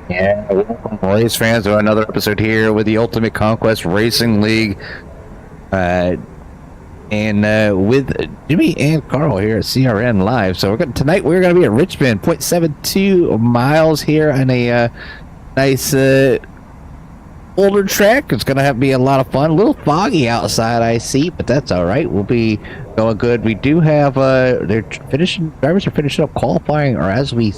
Yeah, welcome, race fans, to another episode here with the Ultimate Conquest Racing League, and with Jimmy and Carl here at CRN Live. So tonight we're going to be at Richmond, 0.72 miles here on a nice older track. It's going to be a lot of fun. A little foggy outside, I see, but that's all right. We'll be going good. We do have drivers are finishing up qualifying, or as we.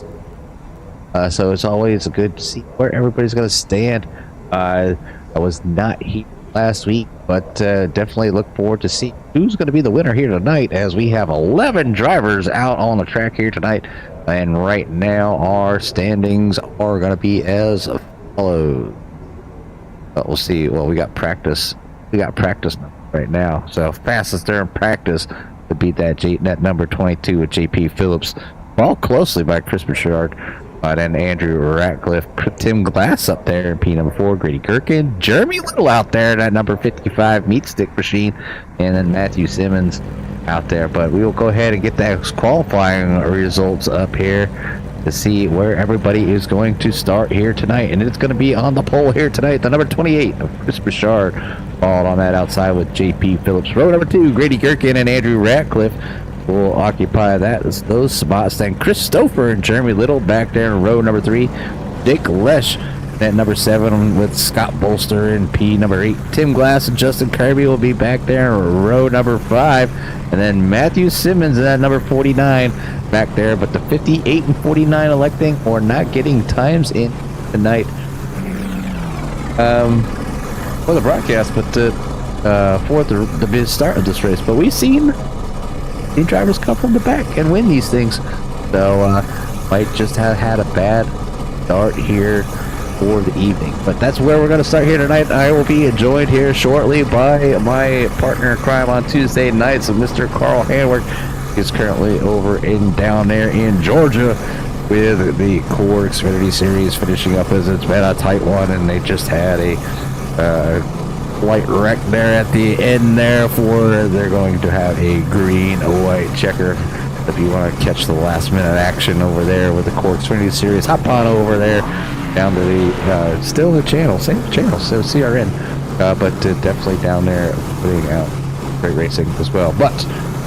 So it's always good to see where everybody's going to stand. I was not here last week, but definitely look forward to see who's going to be the winner here tonight, as we have 11 drivers out on the track here tonight. And right now, our standings are going to be as follows. We'll see. Well, we got practice. We got practice right now. So fastest there in practice to beat that number 22 with JP Phillips. Followed closely by Chris Bouchard. Then Andrew Ratcliffe, Tim Glass up there in P number 4, Grady Gherkin, Jeremy Little out there at number 55, Meat Stick Machine, and then Matthew Simmons out there. But we will go ahead and get those qualifying results up here to see where everybody is going to start here tonight. And it's going to be on the pole here tonight, the number 28 of Chris Bouchard, followed on that outside with JP Phillips. Row number 2, Grady Gherkin and Andrew Ratcliffe will occupy those spots. Then Christopher and Jeremy Little back there in row number 3. Dick Lesh at number 7 with Scott Bolster in P number 8. Tim Glass and Justin Kirby will be back there in row number 5. And then Matthew Simmons at number 49 back there. But the 58 and 49 electing or not getting times in tonight for the broadcast, but for the start of this race. But we've seen drivers come from the back and win these things, so might just have had a bad start here for the evening. But that's where we're going to start here tonight. I will be joined here shortly by my partner in crime on Tuesday nights, Mr. Carl Hanwork. He's currently down there in Georgia with the Core Xfinity Series, finishing up, as it's been a tight one, and they just had a light wreck there at the end there. They're going to have a green white checker. If you want to catch the last minute action over there with the Core Xfinity Series, hop on over there down to the still the channel, same channel, so CRN, but definitely down there putting out great racing as well. But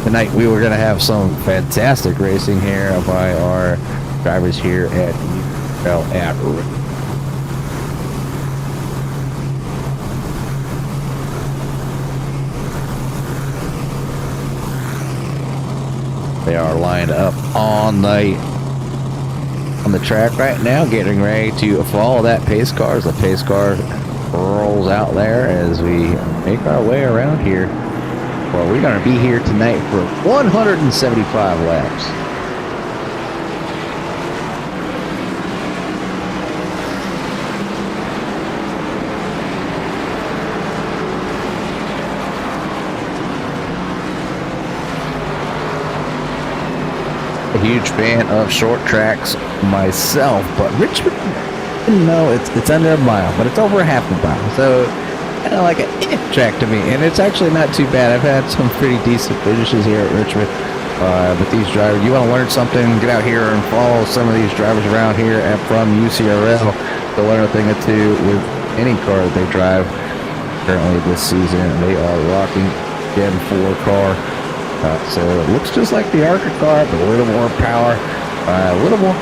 tonight we were going to have some fantastic racing here by our drivers here at Ucrl at Richmond. They are lined up on the track right now, getting ready to follow that pace car as the pace car rolls out there as we make our way around here. Well, we're going to be here tonight for 175 laps. A huge fan of short tracks myself, but Richmond, no, it's under a mile, but it's over half a mile, so kind of like a track to me, and it's actually not too bad. I've had some pretty decent finishes here at Richmond, but these drivers, you want to learn something, get out here and follow some of these drivers around here from Ucrl to learn a thing or two with any car that they drive. Currently this season, they are rocking Gen 4 car. So it looks just like the ARCA car, but a little more power, a little more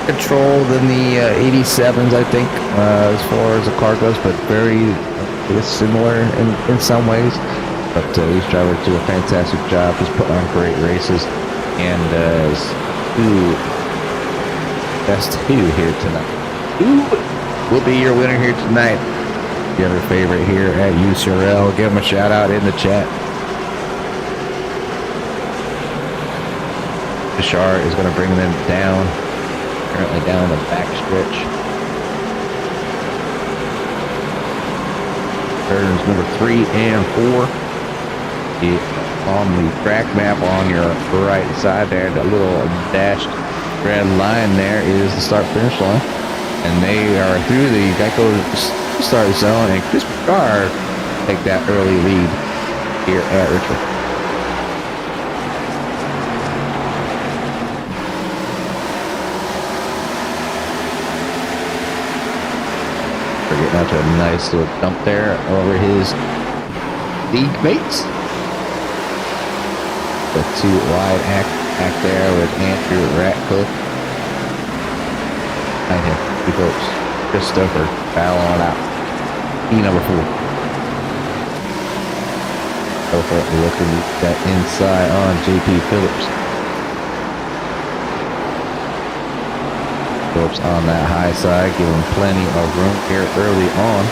control than the 87s, I think, as far as the car goes, but very similar in some ways. But these drivers do a fantastic job, just putting on great races, and best two here tonight. Who will be your winner here tonight? If you have a favorite here at Ucrl, give them a shout out in the chat. Bouchard is going to bring them down, currently down the back stretch. Turns number 3 and 4. On the track map on your right side there, that little dashed red line there is the start-finish line. And they are through the Geico start zone, and Chris Bouchard take that early lead here at Richmond. We're getting out to a nice little jump there over his league mates. The 2 wide act there with Andrew Ratcliffe. Behind him, 2 folks. Christopher following out. Number 4. Christopher looking that inside on JP Phillips. Phillips on that high side, giving plenty of room here early on.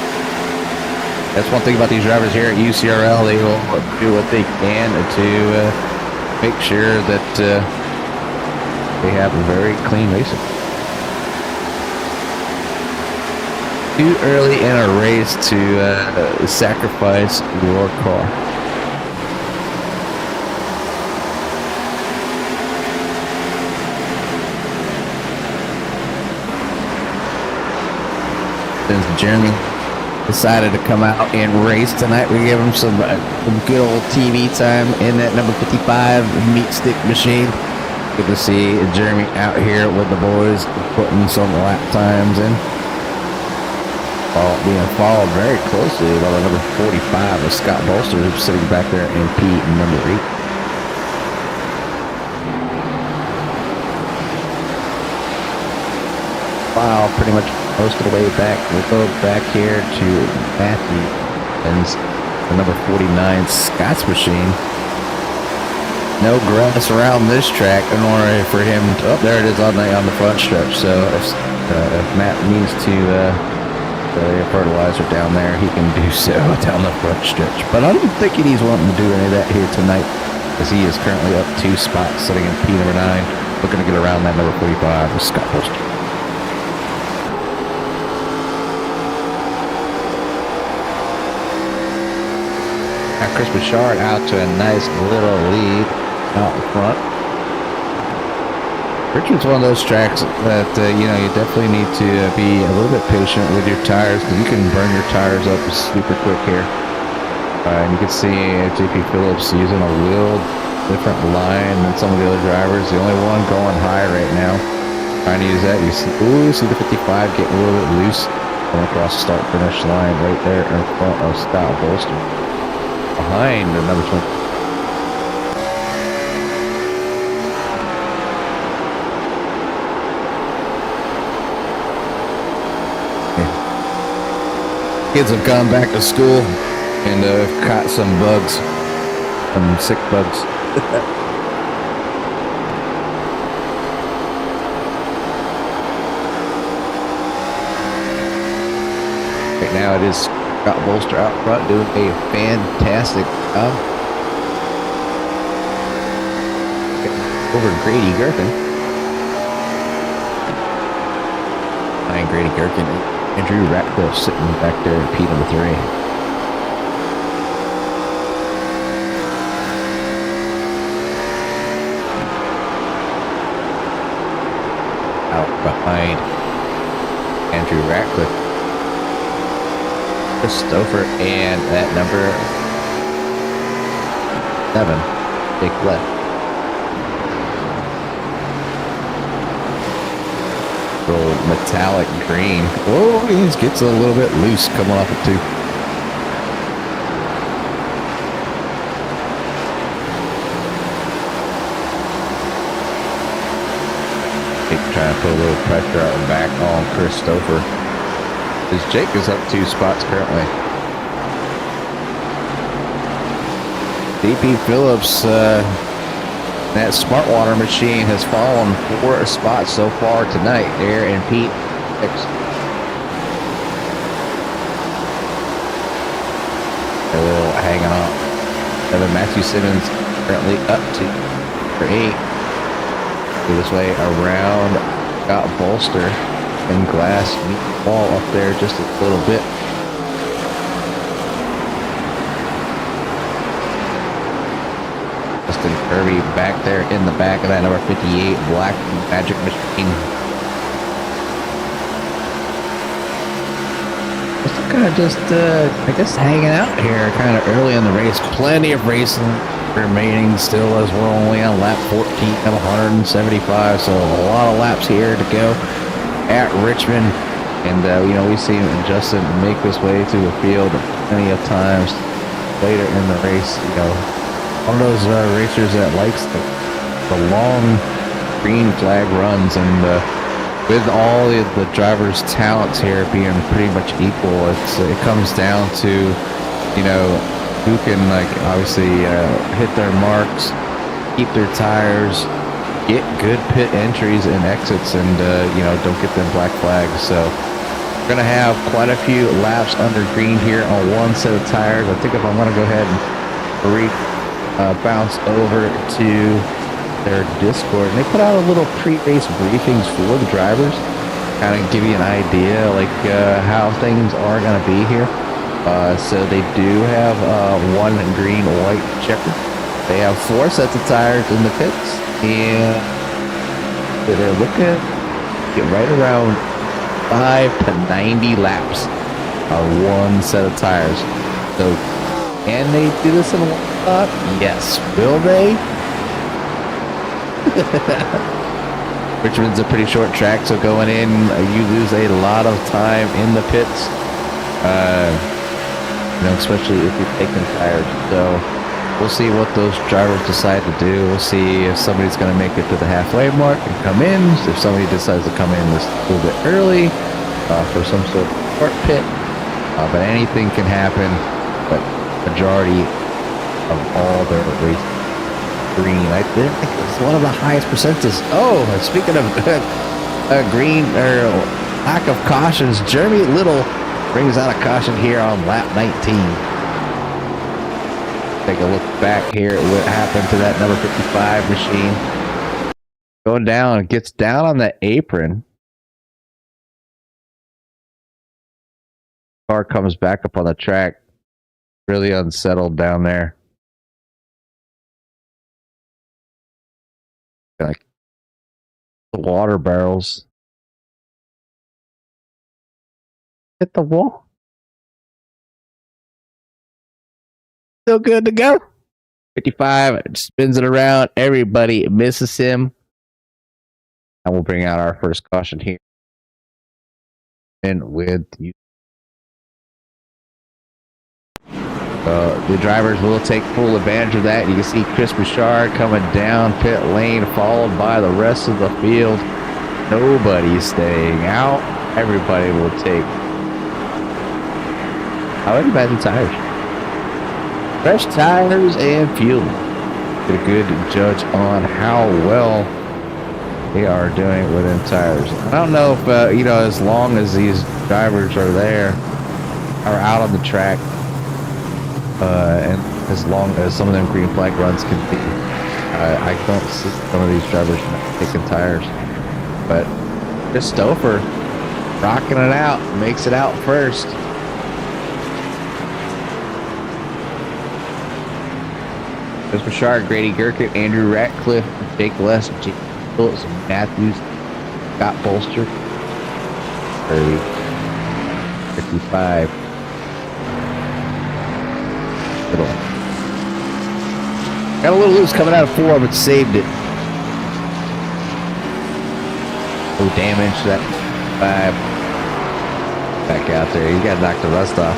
That's one thing about these drivers here at Ucrl. They will do what they can to make sure that they have a very clean racing. Too early in a race to sacrifice your car. Since Jeremy decided to come out and race tonight, we give him some good old TV time in that number 55 meat stick machine. Good to see Jeremy out here with the boys putting some lap times in. Being followed very closely by the number 45 of Scott Bolster, who's sitting back there in P number 8. Wow, pretty much most of the way back. We'll go back here to Matthew and the number 49 Scott's machine. No grass around this track in order for him to, oh, there it is on the front stretch. So if Matt needs to fertilizer down there, he can do so down the front stretch. But I don't think he's wanting to do any of that here tonight, as he is currently up 2 spots, sitting in P number 9, looking to get around that number 45 with Scott Bolster. Chris Bouchard out to a nice little lead out in front. Richmond's one of those tracks that, you definitely need to be a little bit patient with your tires, because you can burn your tires up super quick here. And you can see JP Phillips using a little different line than some of the other drivers. The only one going high right now. Trying to use that. You see the 55 getting a little bit loose. Going across the start-finish line right there in front of Scott Bolster. Behind the number 20. Kids have gone back to school and caught some bugs, some sick bugs. Right now it is Scott Bolster out front doing a fantastic job. Over Grady Gherkin. Behind Grady Gherkin, Andrew Ratcliffe sitting back there at P number 3. Out behind Andrew Ratcliffe, Christopher, and that number 7, Jake left. Little metallic green. Oh, he gets a little bit loose coming off it too. Jake trying to put a little pressure out and back on Christopher. As Jake is up 2 spots currently. DP Phillips, that smart water machine has fallen 4 spots so far tonight there in P6. A little hanging on. Evan Matthew Simmons currently up to for 8. Go this way around Scott Bolster and Glass meet the wall up there just a little bit. Justin Kirby back there in the back of that number 58 Black Magic Machine. Kind of just, I guess, hanging out here kind of early in the race. Plenty of racing remaining still, as we're only on lap 14 of 175, so a lot of laps here to go at Richmond. And, we've seen Justin make his way through the field plenty of times later in the race. One of those racers that likes the long green flag runs. And with all the drivers' talents here being pretty much equal, it comes down to, who can, obviously hit their marks, keep their tires, get good pit entries and exits, and don't get them black flags. So we're gonna have quite a few laps under green here on one set of tires. I think if I'm gonna go ahead and bounce over to their Discord, and they put out a little pre-race briefings for the drivers, kind of give you an idea how things are gonna be here. So they do have one green white checker. They have 4 sets of tires in the pits, and they're looking at get right around 5 to 90 laps on one set of tires. So can they do this in one lap? Yes. Will they? Richmond's a pretty short track, so going in, you lose a lot of time in the pits. Especially if you're taking tires. So we'll see what those drivers decide to do. We'll see if somebody's going to make it to the halfway mark and come in. If somebody decides to come in a little bit early for some sort of short pit. But anything can happen. But majority of all their race green. I think it's one of the highest percentages. Oh, speaking of green or lack of cautions, Jeremy Little brings out a caution here on lap 19. Take a look back here at what happened to that number 55 machine. Going down, gets down on the apron. Car comes back up on the track. Really unsettled down there. Like the water barrels. Hit the wall. Still good to go. 55 spins it around. Everybody misses him. And we'll bring out our first caution here. And with you. The drivers will take full advantage of that. You can see Chris Bouchard coming down pit lane, followed by the rest of the field. Nobody's staying out. Everybody will take. How many bad tires? Fresh tires and fuel. Get a good judge on how well they are doing within tires. I don't know if as long as these drivers are there, are out on the track. And as long as some of them green flag runs can be, I don't see some of these drivers taking tires. But Chris Stouffer rocking it out, makes it out first. Chris Bouchard, Grady Gurkett, Andrew Ratcliffe, Jake West, Jake Phillips, Matthews, Scott Bolster, 55. Got a little loose coming out of 4, but saved it. No damage to that 5. Back out there. You got to knock the rust off.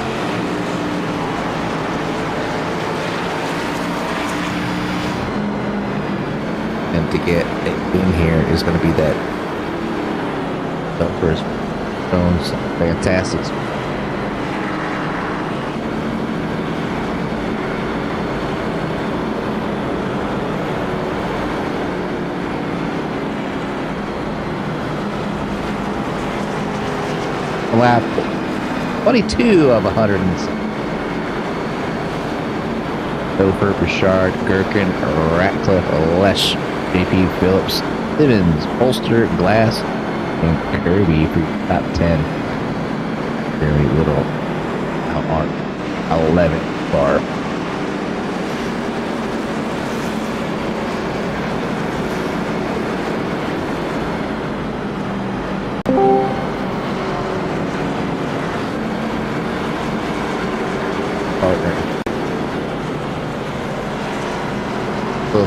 And to get in here is going to be that first Stones. Fantastic. Lap 22 of 100. Stouffer, Bouchard, Gherkin, Ratcliffe, Lesh, JP Phillips, Simmons, Bolster, Glass, and Kirby for top 10. Very little out on 11 bar.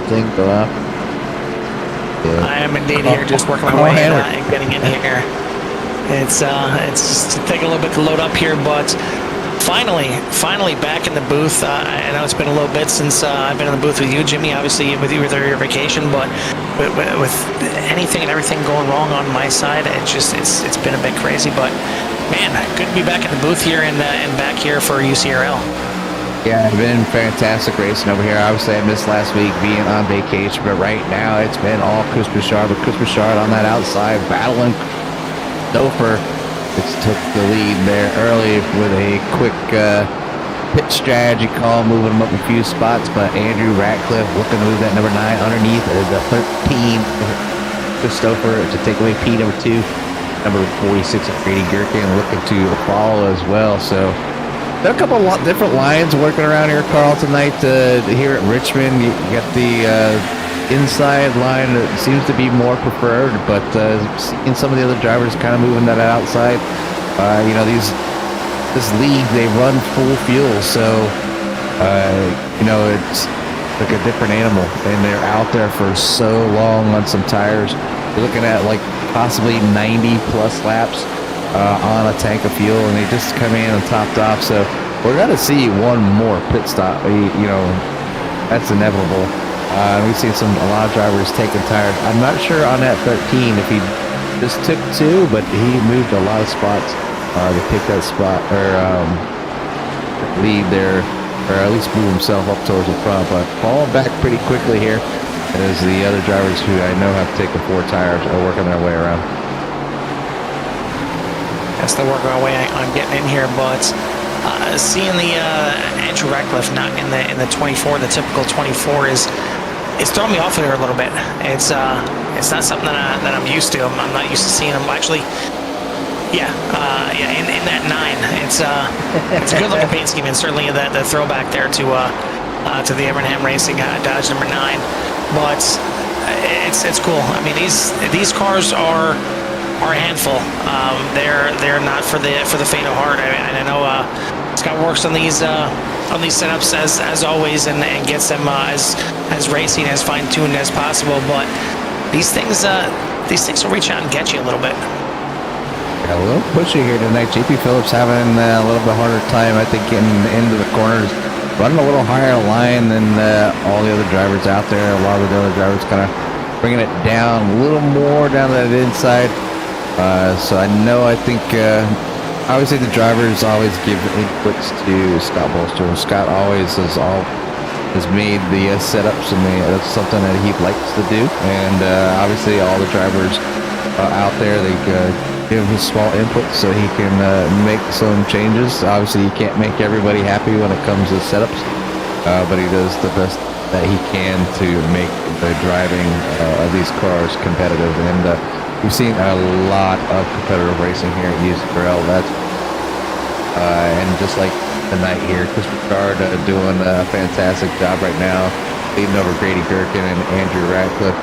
Thing go up. Yeah. I am indeed here, just working my way in and getting in here. It's just taking a little bit to load up here, but finally back in the booth. I know it's been a little bit since I've been in the booth with you, Jimmy. Obviously with you with your vacation, but with anything and everything going wrong on my side, it's been a bit crazy. But man, good to be back in the booth here and back here for UCRL. Yeah, it's been fantastic racing over here. Obviously, I missed last week being on vacation, but right now it's been all Chris Bouchard. But Chris Bouchard on that outside battling Stouffer. Just took the lead there early with a quick pit strategy call, moving him up a few spots. But Andrew Ratcliffe looking to move that number 9 underneath the 13 Stouffer to take away P number 2. Number 46 of Grady Gherkin looking to follow as well. So there are a couple of different lines working around here, Carl, tonight here at Richmond. You got the inside line that seems to be more preferred, but seeing some of the other drivers kind of moving that outside. You know, this league, they run full fuel, so you know, it's like a different animal, and they're out there for so long on some tires. You're looking at like possibly 90 plus laps on a tank of fuel, and they just come in and topped off. So we're gonna see one more pit stop. You know, that's inevitable. We've seen a lot of drivers taking tires. I'm not sure on that 13 if he just took 2, but he moved a lot of spots to pick that spot or lead there, or at least move himself up towards the front. But falling back pretty quickly here as the other drivers who I know have taken 4 tires are working their way around. That's the work our way I'm getting in here, but seeing the Andrew Ratcliffe not in the 24, the typical 24 it's throwing me off here a little bit. It's not something that I'm used to. I'm not used to seeing him actually. Yeah, in that 9, it's a good looking paint scheme, and certainly the throwback there to the Evernham Racing Dodge number 9. But it's cool. I mean, these cars are a handful. They're not for the faint of heart. I know Scott works on these setups as always, and gets them as racing, as fine-tuned as possible. But these things will reach out and get you a little bit. A little pushy here tonight. JP Phillips having a little bit harder time, I think, getting into the corners, running a little higher line than all the other drivers out there. A lot of the other drivers kind of bringing it down a little more down that inside. So I think obviously the drivers always give inputs to Scott Bolster. Scott always has made the setups, and that's something that he likes to do. And obviously all the drivers out there, they give him small inputs so he can make some changes. Obviously you can't make everybody happy when it comes to setups, but he does the best that he can to make the driving of these cars competitive. And we've seen a lot of competitive racing here at Ucrl. And just like tonight here, Chris Bouchard doing a fantastic job right now, leading over Grady Gherkin and Andrew Ratcliffe.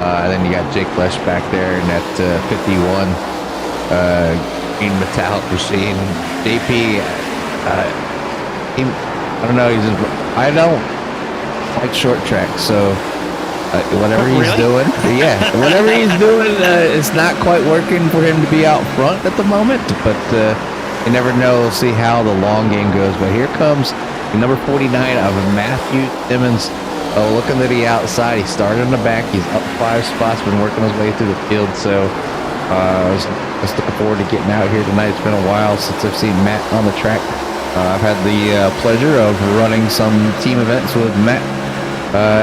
And then you got Jake Lesh back there in that 51 green metallic machine. JP, I don't know. I don't like short track, so. Whatever he's doing, whatever he's doing, it's not quite working for him to be out front at the moment. But you never know. We'll see how the long game goes. But here comes number 49 of Matthew Simmons, looking to the outside. He started in the back. He's up 5 spots. Been working his way through the field. So I was looking forward to getting out here tonight. It's been a while since I've seen Matt on the track. I've had the pleasure of running some team events with Matt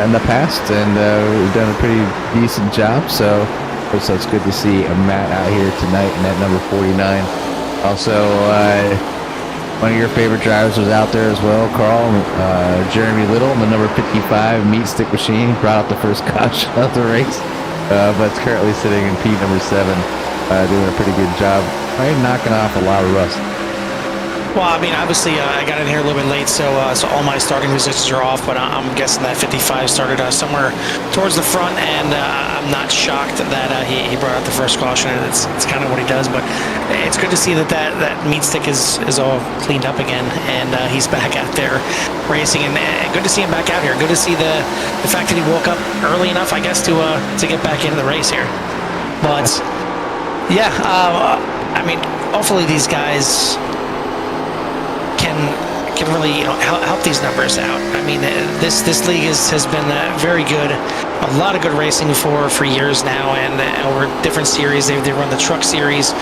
in the past, and we've done a pretty decent job, so it's good to see Matt out here tonight in that number 49. Also, one of your favorite drivers was out there as well, Carl. Jeremy Little in the number 55 meat stick machine brought out the first caution of the race, but it's currently sitting in P number 7, doing a pretty good job, probably knocking off a lot of rust. Well, I mean, obviously, I got in here a little bit late, so all my starting positions are off, but I'm guessing that 55 started somewhere towards the front, and I'm not shocked that he brought out the first caution, and it's kind of what he does, but it's good to see that meat stick is all cleaned up again, and he's back out there racing, and good to see him back out here. Good to see the fact that he woke up early enough, I guess, to get back into the race here. But, yeah, I mean, hopefully these guys can really help these numbers out. I mean, this league has been very good. A lot of good racing for years now, and over different series. They've run the truck series.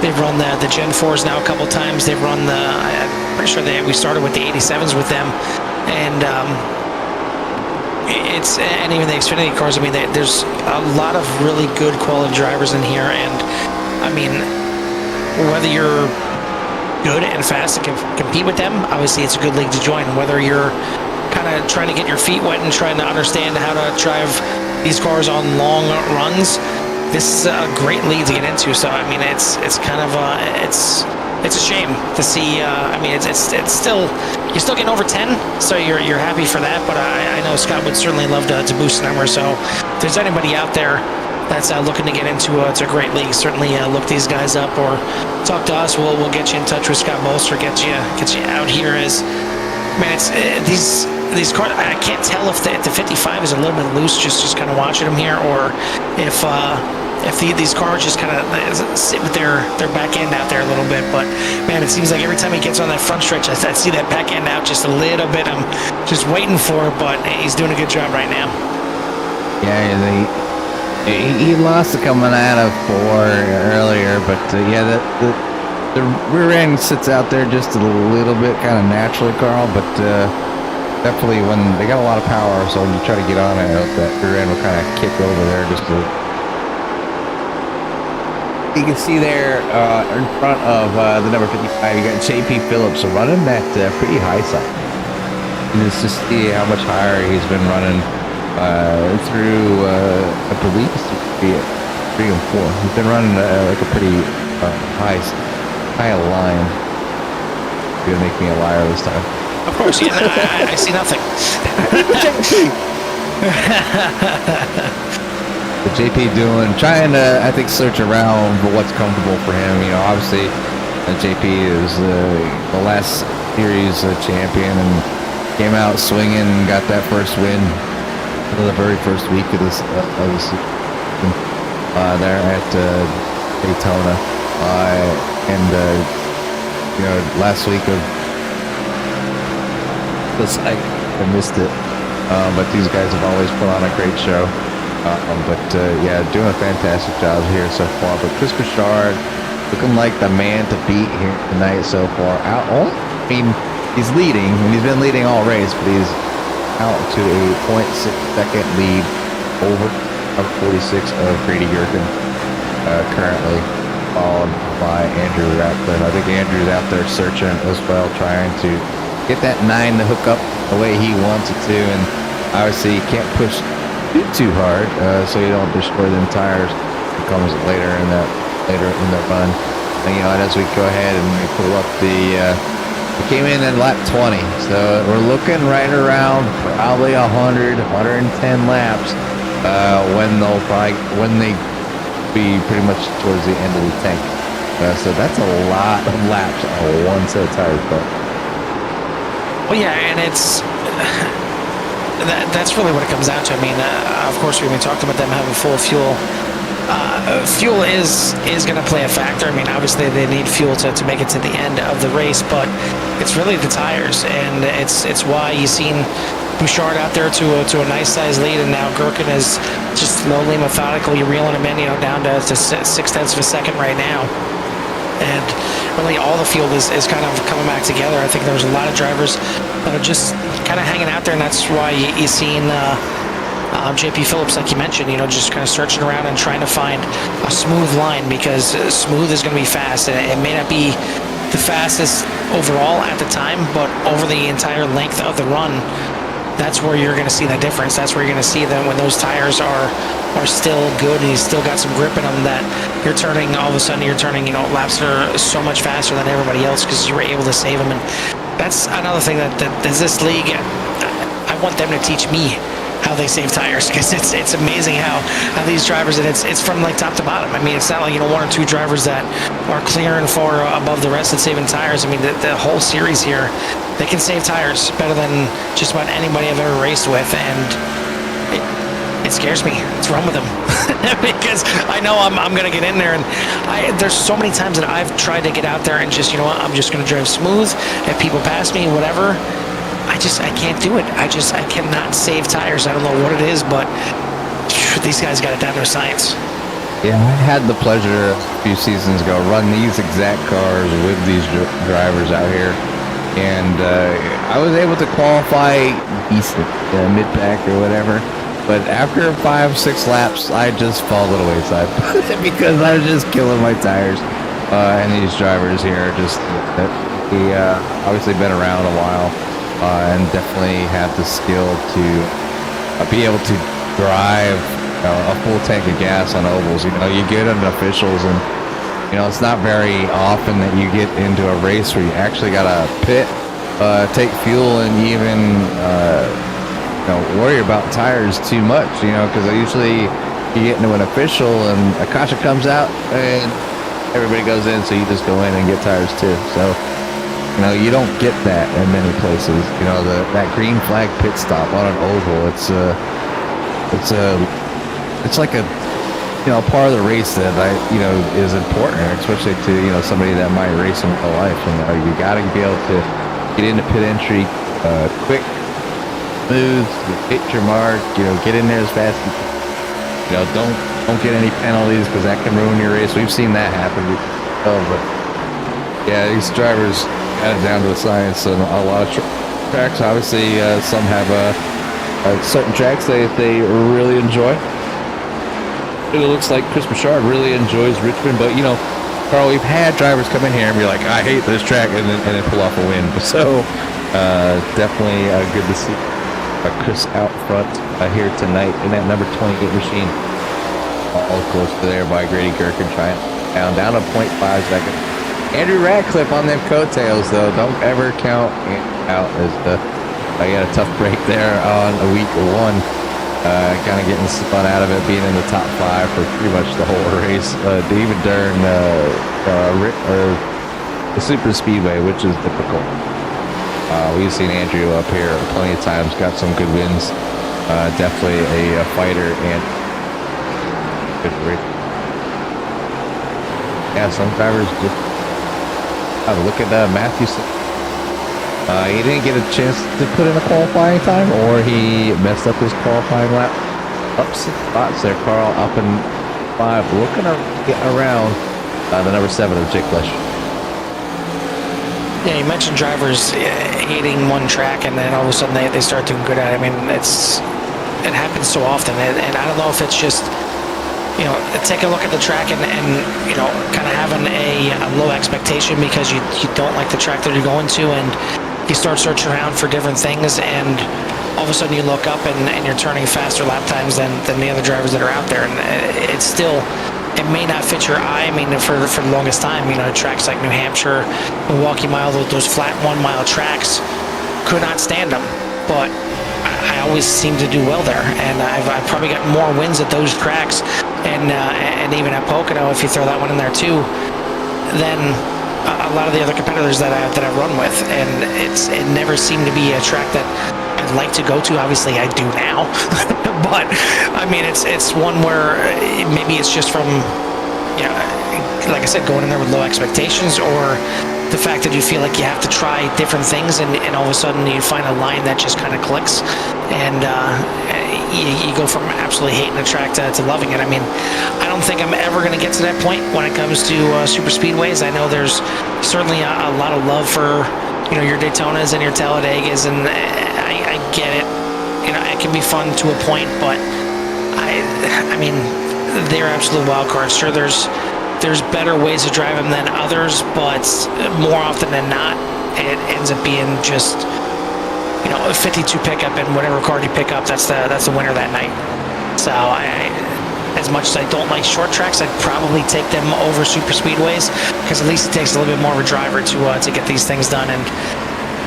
They've run the Gen 4s now a couple times. They've run I'm pretty sure we started with the 87s with them, and and even the Xfinity cars. I mean, there's a lot of really good quality drivers in here, and I mean, whether you're good and fast and can compete with them, obviously it's a good league to join. Whether you're kind of trying to get your feet wet and trying to understand how to drive these cars on long runs, this is a great league to get into. So I mean, it's kind of it's a shame to see. I mean, it's still, you're still getting over 10, so you're happy for that. But I know Scott would certainly love to boost the numbers. So if there's anybody out there that's looking to get into it's a great league, certainly look these guys up or talk to us. We'll get you in touch with Scott Bolster, get you out here. As man, it's these cars. I can't tell if the 55 is a little bit loose, just kind of watching them here, or if these cars just kind of sit with their back end out there a little bit. But man, it seems like every time he gets on that front stretch, I see that back end out just a little bit. I'm just waiting for it, but he's doing a good job right now. Yeah, he lost it coming out of 4 earlier, but yeah, the rear end sits out there just a little bit, kind of naturally, Carl. But definitely when they got a lot of power, so when you try to get on it, that rear end will kind of kick over there just a. You can see there in front of the number 55, you got JP Phillips running that pretty high side. And it's just see how much higher he's been running through, I believe it's 3 and 4. He's been running like a pretty high line. You're gonna make me a liar this time. Of course, yeah, I see nothing. The JP trying to, I think, search around for what's comfortable for him. You know, obviously, JP is the last series champion and came out swinging and got that first win for the very first week of this season there at Daytona, and you know, last week of this, I missed it, but these guys have always put on a great show. Yeah, doing a fantastic job here so far. But Chris Bouchard looking like the man to beat here tonight so far. I mean, he's leading, and he's been leading all race, but he's out to a 0.6-second lead over 46 of Grady Gherkin, currently followed by Andrew Ratcliffe. I think Andrew's out there searching as well, trying to get that 9 to hook up the way he wants it to, and obviously you can't push too hard, so you don't destroy them tires. It comes later in the run. And, you know, and as we go ahead and we pull up we came in at lap 20, so we're looking right around probably 110 laps when they be pretty much towards the end of the tank. So that's a lot of laps on one set of tires, but. Well, yeah, and it's. That's really what it comes down to. I mean, of course, we've been talking about them having full fuel. Fuel is going to play a factor. I mean, obviously they need fuel to make it to the end of the race, but it's really the tires, and it's why you've seen Bouchard out there to a nice size lead, and now Gherkin is just slowly, methodically reeling him in, you know, down to 0.6 of a second right now. And really all the field is kind of coming back together. I think there's a lot of drivers that are just kind of hanging out there, and that's why you've seen JP Phillips, like you mentioned, you know, just kind of searching around and trying to find a smooth line, because smooth is going to be fast, and it may not be the fastest overall at the time, but over the entire length of the run, that's where you're going to see that difference. That's where you're going to see them when those tires are still good and he's still got some grip in them, that you're turning, all of a sudden you're turning, you know, laps that are so much faster than everybody else because you were able to save them. And that's another thing that this league, I want them to teach me how they save tires, because it's amazing how these drivers, and it's from like top to bottom. I mean, it's not like, you know, 1 or 2 drivers that are clear and far above the rest and saving tires. I mean, the whole series here, they can save tires better than just about anybody I've ever raced with, and it scares me to run with them because I know I'm going to get in there, and there's so many times that I've tried to get out there and just, you know what, I'm just going to drive smooth. If people pass me, whatever, I can't do it. I cannot save tires. I don't know what it is, but these guys got it down to a science. Yeah, I had the pleasure a few seasons ago run these exact cars with these drivers out here, and I was able to qualify decent, mid-pack or whatever. But after 5-6 laps, I just fall a little wayside because I was just killing my tires. And these drivers here just he obviously been around a while and definitely have the skill to be able to drive a full tank of gas on ovals. You know, you get into officials, and you know it's not very often that you get into a race where you actually got to pit, take fuel, and even worry about tires too much. You know, because usually you get into an official and a caution comes out and everybody goes in, so you just go in and get tires too. So you know you don't get that in many places. You know, that green flag pit stop on an oval. It's like a part of the race that is important, especially to somebody that might race in real life. And you got to be able to get into pit entry quick, smooth, hit your mark. Get in there as fast as you can. Don't get any penalties because that can ruin your race. We've seen that happen. But yeah, these drivers got it down to a science. And a lot of tracks, obviously, some have certain tracks they really enjoy. It looks like Chris Bouchard really enjoys Richmond, but Carl, we've had drivers come in here and be like, I hate this track, and then pull off a win. So definitely good to see Chris out front here tonight in that number 28 machine. All close to there by Grady Gherkin, trying down to 0.5 seconds. Andrew Radcliffe on them coattails, though. Don't ever count out as I got a tough break there on week 1. Kind of getting spun out of it, being in the top 5 for pretty much the whole race. Even during the super speedway, which is difficult. We've seen Andrew up here plenty of times, got some good wins. Definitely a fighter and good race. Yeah, some drivers just look at Matthew. He didn't get a chance to put in a qualifying time, or he messed up his qualifying lap. Up 6 spots there, Carl, up in 5, looking to get around the number 7 of Jake Flesh. Yeah, you mentioned drivers hating one track, and then all of a sudden they start doing good at it. I mean, it happens so often, and I don't know if it's just take a look at the track and kind of having a low expectation because you don't like the track that you're going to, and you start searching around for different things, and all of a sudden you look up and you're turning faster lap times than the other drivers that are out there, and it may not fit your eye. I mean, for the longest time, tracks like New Hampshire, Milwaukee Mile, those flat 1 mile tracks, could not stand them, but I always seem to do well there, and I've probably got more wins at those tracks, and even at Pocono, if you throw that one in there too, than a lot of the other competitors that I've run with. And it never seemed to be a track that I'd like to go to. Obviously I do now, but I mean it's one where maybe it's just from like I said, going in there with low expectations, or the fact that you feel like you have to try different things, and all of a sudden you find a line that just kind of clicks, and you go from absolutely hating the track to loving it. I mean, I don't think I'm ever going to get to that point when it comes to super speedways. I know there's certainly a lot of love for your Daytonas and your Talladegas, and I get it. It can be fun to a point, but I mean, they're absolute wild cards. Sure, there's better ways to drive them than others, but more often than not, it ends up being just a 52 pickup, and whatever card you pick up, that's the winner that night. So as much as I don't like short tracks, I'd probably take them over super speedways, because at least it takes a little bit more of a driver to get these things done. And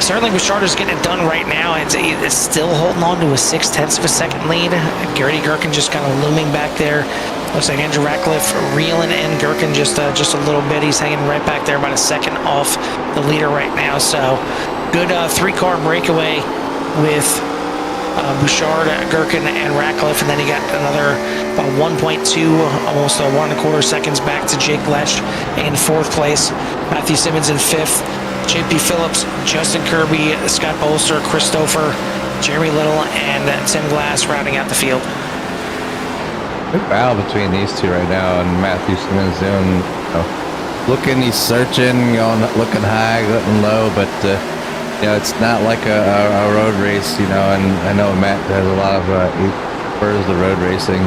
certainly with Charter's getting it done right now, it's still holding on to a 0.6 of a second lead. Grady Gherkin just kind of looming back there. Looks like Andrew Ratcliffe reeling in Gherkin just a little bit. He's hanging right back there, about a second off the leader right now. So good 3-car breakaway with Bouchard, Gherkin, and Ratcliffe, and then he got another about 1.2, almost 1.25 seconds back to Jake Lesh in 4th place, Matthew Simmons in 5th, JP Phillips, Justin Kirby, Scott Bolster, Christopher, Jeremy Little, and Tim Glass rounding out the field. Big battle between these two right now, and Matthew Simmons doing, looking, he's searching, looking high, looking low, but it's not like a road race, and I know Matt has a lot of he prefers the road racing,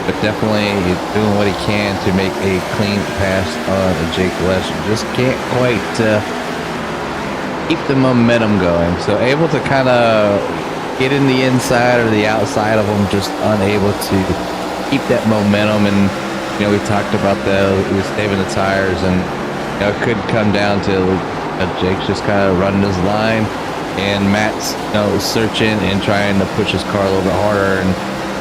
but definitely he's doing what he can to make a clean pass on Jake Lesh. Just can't quite keep the momentum going, so able to kind of get in the inside or the outside of him, just unable to keep that momentum. And we talked about he was saving the tires, and it could come down to Jake's just kind of running his line, and Matt's searching and trying to push his car a little bit harder, and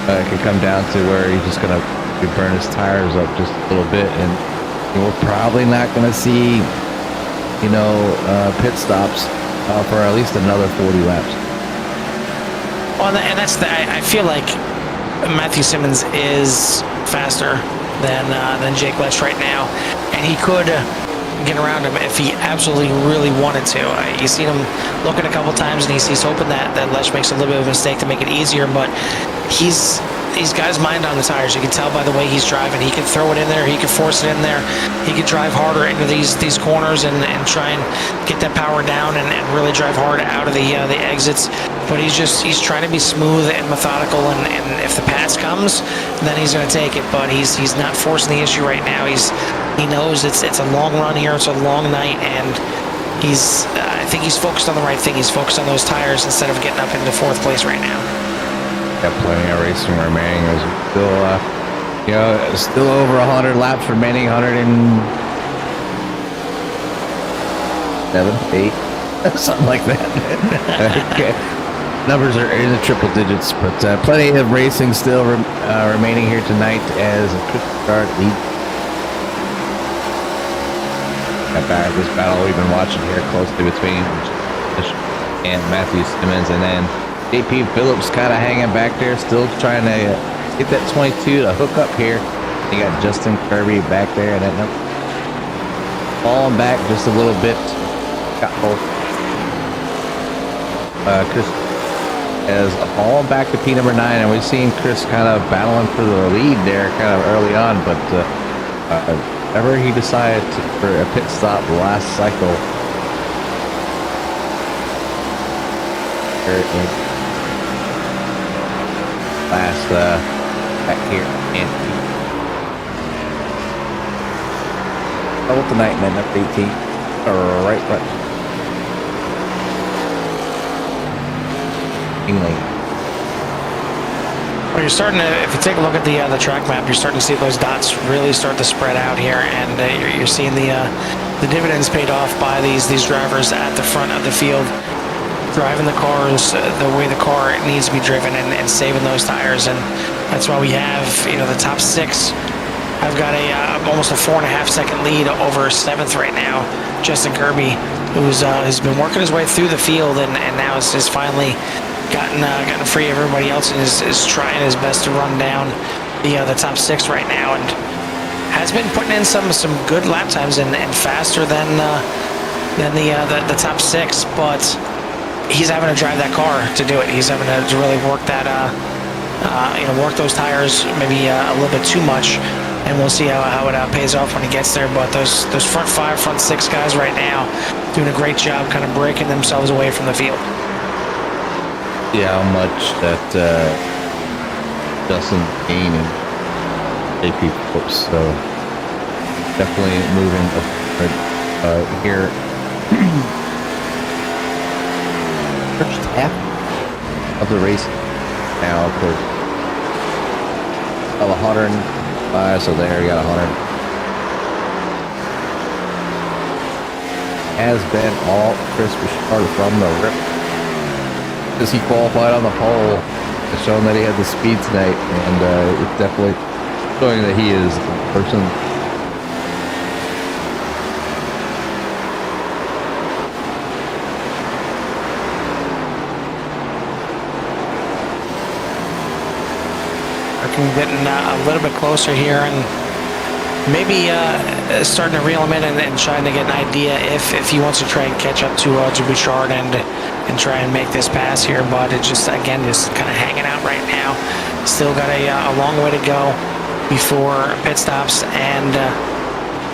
it could come down to where he's just gonna burn his tires up just a little bit, and we're probably not gonna see pit stops for at least another 40 laps. Well, and that's I feel like Matthew Simmons is faster than Jake Lesh right now, and he could get around him if he absolutely really wanted to. You see him looking a couple times, and he's hoping that Lesh makes a little bit of a mistake to make it easier, but he's got his mind on the tires. You can tell by the way he's driving. He can throw it in there, he can force it in there, he could drive harder into these corners and try and get that power down and really drive hard out of the exits. But he's trying to be smooth and methodical, and if the pass comes, then he's going to take it. But he's not forcing the issue right now. He knows it's a long run here, it's a long night, and I think he's focused on the right thing. He's focused on those tires instead of getting up into 4th place right now. Got plenty of racing remaining. There's still, still over 100 laps remaining. 107, 8, something like that. Okay. Numbers are in the triple digits, but plenty of racing still remaining here tonight as Chris Bouchard leads. Got this battle we've been watching here closely between and Matthew Simmons, and then JP Phillips kind of hanging back there, still trying to get that 22 to hook up here. You got Justin Kirby back there, and that falling back just a little bit. Got both. Chris is falling back to P number 9, and we've seen Chris kind of battling for the lead there kind of early on, but whenever he decided for a pit stop last cycle, back here and double tonight, man, up 18 right. Well, you're starting to, if you take a look at the track map, you're starting to see those dots really start to spread out here, and you're seeing the dividends paid off by these drivers at the front of the field, driving the cars the way the car needs to be driven and saving those tires. And that's why we have the top 6. I've got almost a 4.5 second lead over 7th right now. Justin Kirby, who's been working his way through the field and now is finally gotten free. Everybody else is trying his best to run down the top 6 right now, and has been putting in some good lap times and faster than the top 6, but he's having to drive that car to do it. He's having to really work that work those tires maybe a little bit too much, and we'll see how it pays off when he gets there. But those front 5, front 6 guys right now doing a great job kind of breaking themselves away from the field. See how much that Justin Kane and JP Phillips, so definitely moving up here. First half of the race now, of course, of 105, so there you got 100. Has been all Chris Bouchard from the rip. As he qualified on the pole, it's shown that he had the speed tonight, and it's definitely showing that he is the person. looking getting a little bit closer here, and maybe starting to reel him in and trying to get an idea if he wants to try and catch up to Bouchard and try and make this pass here. But it's just, again, just kind of hanging out right now. Still got a long way to go before pit stops, and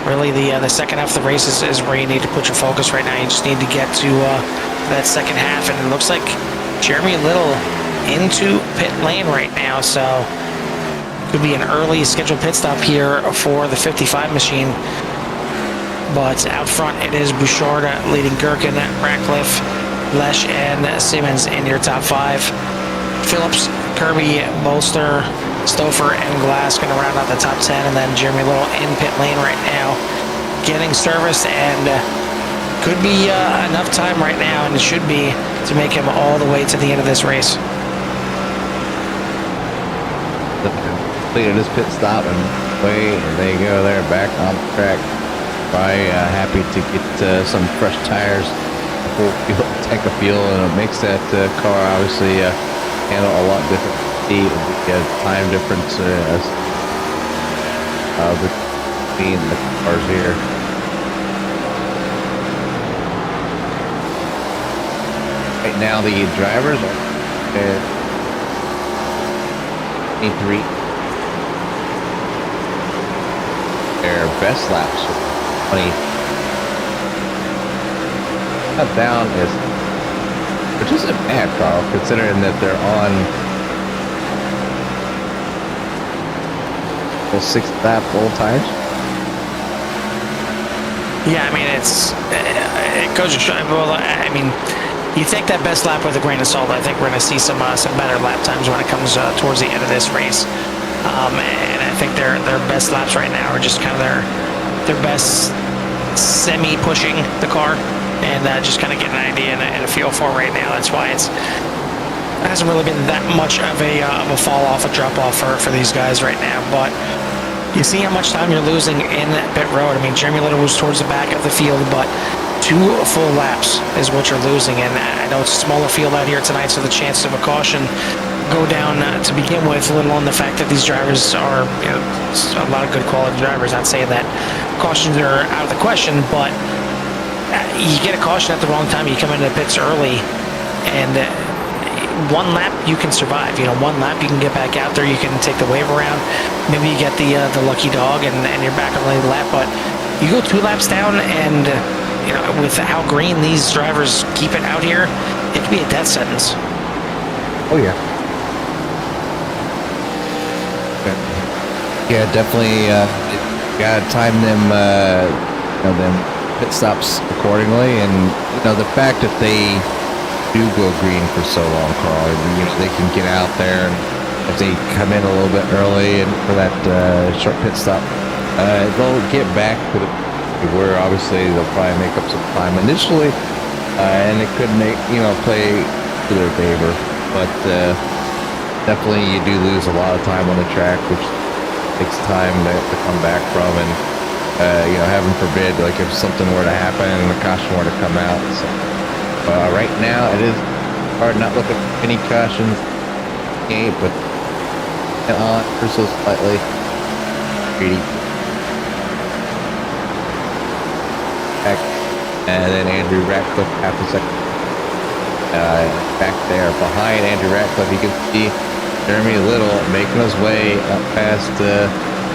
really the second half of the race is where you need to put your focus right now. You just need to get to that second half, and it looks like Jeremy Little into pit lane right now, so could be an early scheduled pit stop here for the 55 machine. But out front it is Bouchard leading Gherkin, Ratcliffe, Lesh, and Simmons in your top 5. Phillips, Kirby, Bolster, Stouffer, and Glass going to round out the top 10, and then Jeremy Little in pit lane right now, getting service, and could be enough time right now, and it should be, to make him all the way to the end of this race. Completed his pit stop, and away they go there, back on the track. Probably happy to get some fresh tires, full fuel, tank of fuel, and it makes that car obviously handle a lot different. The time difference between the cars here. Right now the drivers are 23. Their best laps 20. Cut down is, which isn't bad, Carl, considering that they're on full 6 lap old tires. Yeah, I mean, it goes to show. Well, I mean, you take that best lap with a grain of salt. I think we're going to see some better lap times when it comes towards the end of this race. And I think their best laps right now are just kind of their best semi-pushing the car, and just kind of getting an idea and a feel for it right now. That's why it hasn't really been that much of a fall off, a drop off for these guys right now. But you see how much time you're losing in that pit road. I mean, Jeremy Little was towards the back of the field, but 2 full laps is what you're losing. And I know it's a smaller field out here tonight, so the chances of a caution go down to begin with, little on the fact that these drivers are, you know, a lot of good quality drivers. Not saying that cautions are out of the question, but you get a caution at the wrong time. You come into the pits early, and 1 lap you can survive. You know, 1 lap you can get back out there. You can take the wave around. Maybe you get the lucky dog, and you're back on the lap. But you go 2 laps down, and you know, with how green these drivers keep it out here, it could be a death sentence. Oh yeah. Yeah, definitely. Gotta time them, them pit stops accordingly, and you know the fact that they do go green for so long, Carl. You know they can get out there, and if they come in a little bit early and for that short pit stop, they'll get back to where obviously they'll probably make up some time initially, and it could play to their favor. But definitely you do lose a lot of time on the track, which takes time to come back from, and heaven forbid, like if something were to happen and the caution were to come out. So right now it is hard, not looking at any cautions, but on so slightly greedy. Back, and then Andrew Ratcliffe half a second back there behind Andrew Ratcliffe. You can see Jeremy Little making his way up past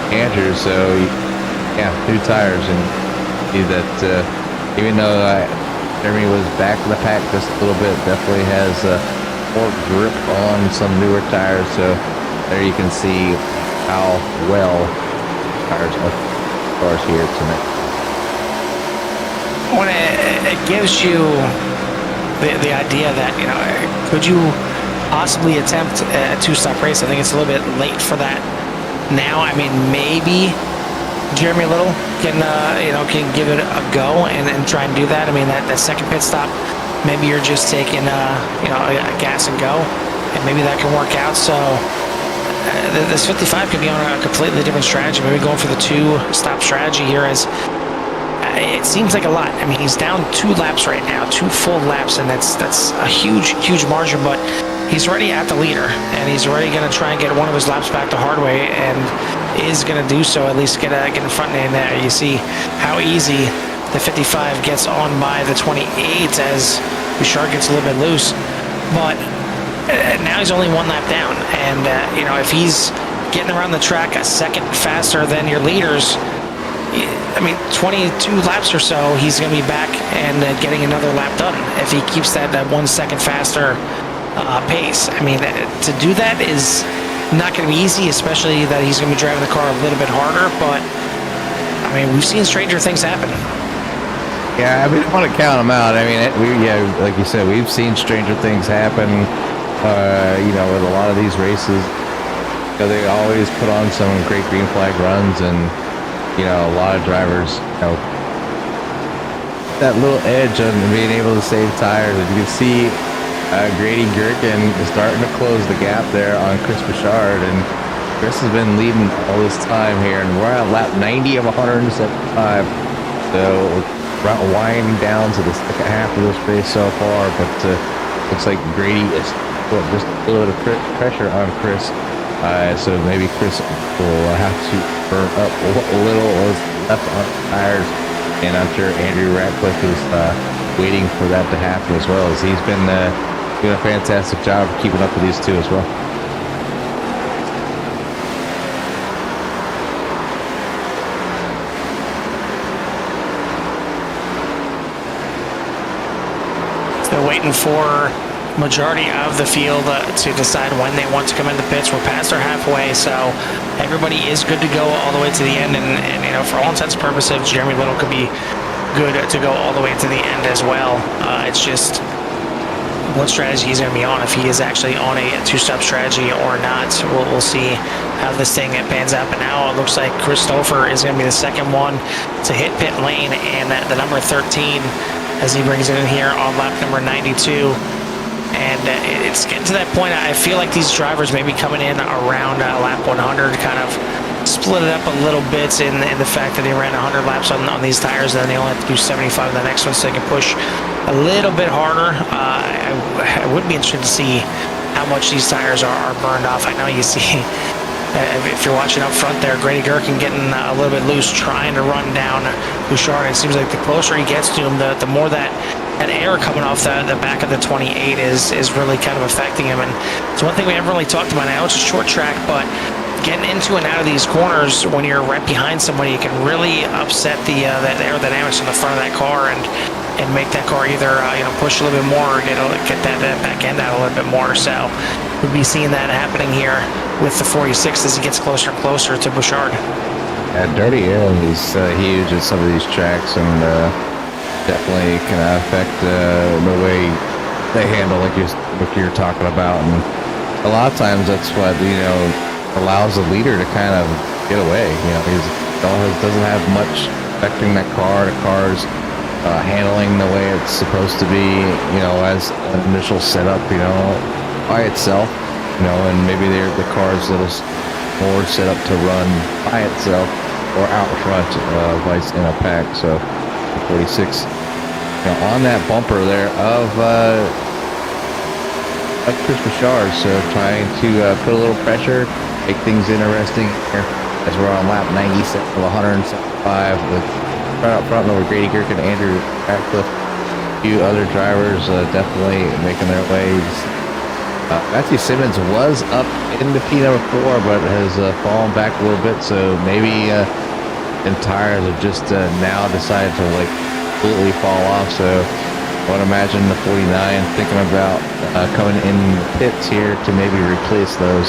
Andrew, so yeah, 2 tires, and see that even though Jeremy was back in the pack just a little bit, definitely has more grip on some newer tires, so there you can see how well tires are cars here tonight. When it gives you the idea that, you know, could you possibly attempt a 2-stop race? I think it's a little bit late for that now. I mean, maybe Jeremy Little can give it a go and try and do that. I mean, that second pit stop, maybe you're just taking a gas and go, and maybe that can work out. So this 55 could be on a completely different strategy. Maybe going for the 2-stop strategy here, as it seems like a lot. I mean, he's down 2 laps right now, 2 full laps, and that's a huge margin. But he's already at the leader, and he's already going to try and get one of his laps back to Hardway, and is going to do so, at least get in front of him there. You see how easy the 55 gets on by the 28 as Bouchard gets a little bit loose. But now he's only one lap down, and you know, if he's getting around the track a second faster than your leaders, I mean, 22 laps or so, he's going to be back and getting another lap done if he keeps that 1 second faster pace. I mean, to do that is not going to be easy, especially that he's going to be driving the car a little bit harder. But I mean, we've seen stranger things happen. Yeah, I mean, I want to count them out. I mean, like you said, we've seen stranger things happen. You know, with a lot of these races, they always put on some great green flag runs, and you know, a lot of drivers, you know, that little edge on being able to save tires. As you can see, Grady Gherkin is starting to close the gap there on Chris Bouchard, and Chris has been leading all this time here, and we're at lap 90 of 175. So we're winding down to the second half of this race so far, but looks like Grady is putting just a little bit of pressure on Chris. So maybe Chris will have to burn up what little was left on tires, and I'm sure Andrew Ratcliffe is waiting for that to happen as well, as he's been doing a fantastic job of keeping up with these two as well. They're waiting for majority of the field to decide when they want to come in the pits. We're past our halfway, so everybody is good to go all the way to the end, and you know, for all intents and purposes, Jeremy Little could be good to go all the way to the end as well. It's just what strategy he's going to be on, if he is actually on a two-step strategy or not. We'll see how this thing pans out. But now it looks like Christopher is going to be the second one to hit pit lane, and the number 13 as he brings it in here on lap number 92. And it's getting to that point. I feel like these drivers may be coming in around lap 100, kind of split it up a little bit in the fact that they ran 100 laps on these tires, and then they only have to do 75 on the next one, so they can push a little bit harder. I would be interested to see how much these tires are burned off. I know you see, if you're watching up front there, Grady Gherkin getting a little bit loose, trying to run down Bouchard. It seems like the closer he gets to him, the more that air coming off the back of the 28 is really kind of affecting him. And it's one thing we haven't really talked about. I know it's a short track, but getting into and out of these corners when you're right behind somebody, you can really upset the aerodynamics on the front of that car, and make that car either you know, push a little bit more, or get that back end out a little bit more. So we'll be seeing that happening here with the 46 as he gets closer and closer to Bouchard. Yeah, dirty air is huge at some of these tracks, and definitely can affect the way they handle, like you're talking about. And a lot of times that's what, you know, allows the leader to kind of get away. You know, he doesn't have much affecting that car. The car's handling the way it's supposed to be, you know, as an initial setup, you know, by itself, you know, and maybe the car's a little more set up to run by itself or out front, vice in a pack. So 46, you know, on that bumper there of Chris Bouchard, so trying to put a little pressure, make things interesting here as we're on lap 97 of 175 with right up front over Grady Gherkin, Andrew Ratcliffe, a few other drivers definitely making their ways. Matthew Simmons was up in the P number 4, but has fallen back a little bit, so maybe and tires have just now decided to like completely fall off. So I would imagine the 49 thinking about coming in the pits here to maybe replace those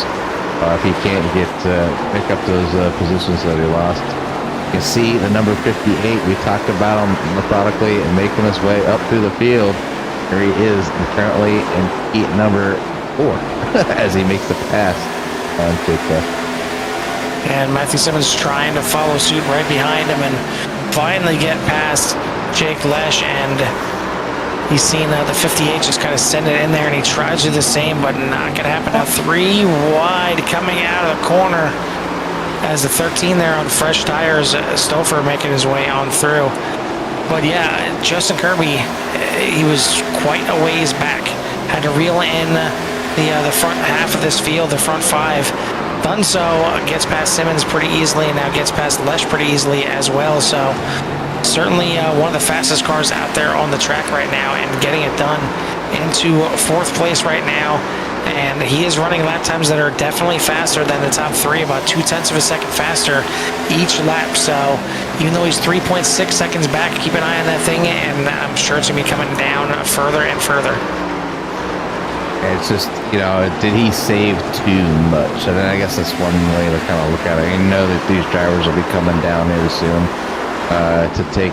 if he can't pick up those positions that he lost. You can see the number 58, we talked about him methodically and making his way up through the field. Here he is currently in heat number 4 as he makes the pass on Jake. And Matthew Simmons trying to follow suit right behind him and finally get past Jake Lesh, and he's seen the 58 just kind of send it in there, and he tries to do the same, but not going to happen. Now 3 wide coming out of the corner as the 13 there on fresh tires, Stouffer making his way on through. But yeah, Justin Kirby, he was quite a ways back. Had to reel in the front half of this field, the front five. Done so, gets past Simmons pretty easily, and now gets past Lesh pretty easily as well. So certainly one of the fastest cars out there on the track right now, and getting it done into 4th place right now. And he is running lap times that are definitely faster than the top 3, about 0.2 of a second faster each lap. So even though he's 3.6 seconds back, keep an eye on that thing, and I'm sure it's going to be coming down further and further. It's just, you know, did he save too much? And then I guess that's one way to kind of look at it. You know that these drivers will be coming down here soon to take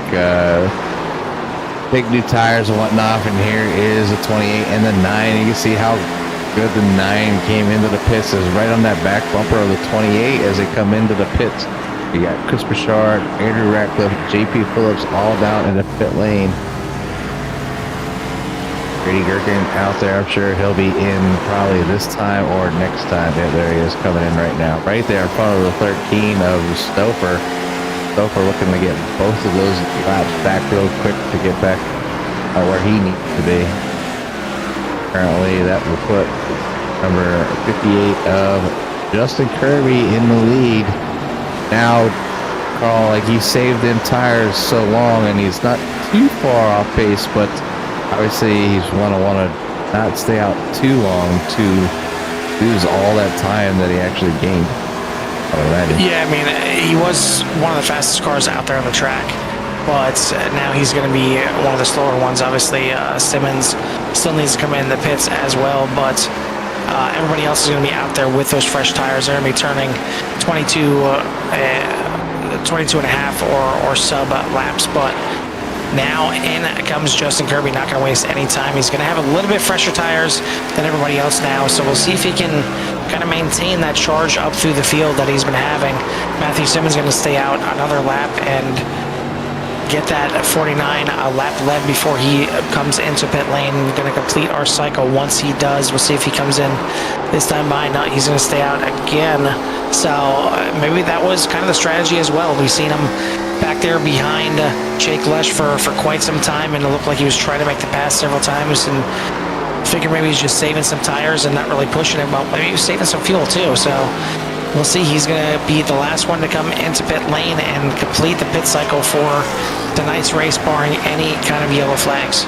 new tires and whatnot. And here is the 28 and the 9. You can see how good the 9 came into the pits. Is right on that back bumper of the 28 as they come into the pits. You got Chris Bouchard, Andrew Ratcliffe, JP Phillips all down in the pit lane. Grady Gherkin out there. I'm sure he'll be in probably this time or next time. Yeah, there he is coming in right now. Right there in front of the 13 of Stouffer. Stouffer looking to get both of those laps back real quick to get back where he needs to be. Apparently that will put number 58 of Justin Kirby in the lead. Now, Carl, like, he saved them tires so long and he's not too far off pace, but obviously he's want to not stay out too long to lose all that time that he actually gained. Yeah, I mean, he was one of the fastest cars out there on the track, but now he's going to be one of the slower ones. Obviously, Simmons still needs to come in the pits as well, but everybody else is going to be out there with those fresh tires. They're going to be turning 22 and a half or sub laps, but now in comes Justin Kirby, not going to waste any time. He's going to have a little bit fresher tires than everybody else now, so we'll see if he can kind of maintain that charge up through the field that he's been having. Matthew Simmons going to stay out another lap and get that 49 lap led before he comes into pit lane. We're going to complete our cycle. Once he does, we'll see if he comes in this time by. No, he's going to stay out again. So maybe that was kind of the strategy as well. We've seen him back there behind Jake Lesh for quite some time, and it looked like he was trying to make the pass several times, and figure maybe he's just saving some tires and not really pushing it. Well, maybe he was saving some fuel too. So we'll see. He's going to be the last one to come into pit lane and complete the pit cycle for tonight's race, barring any kind of yellow flags.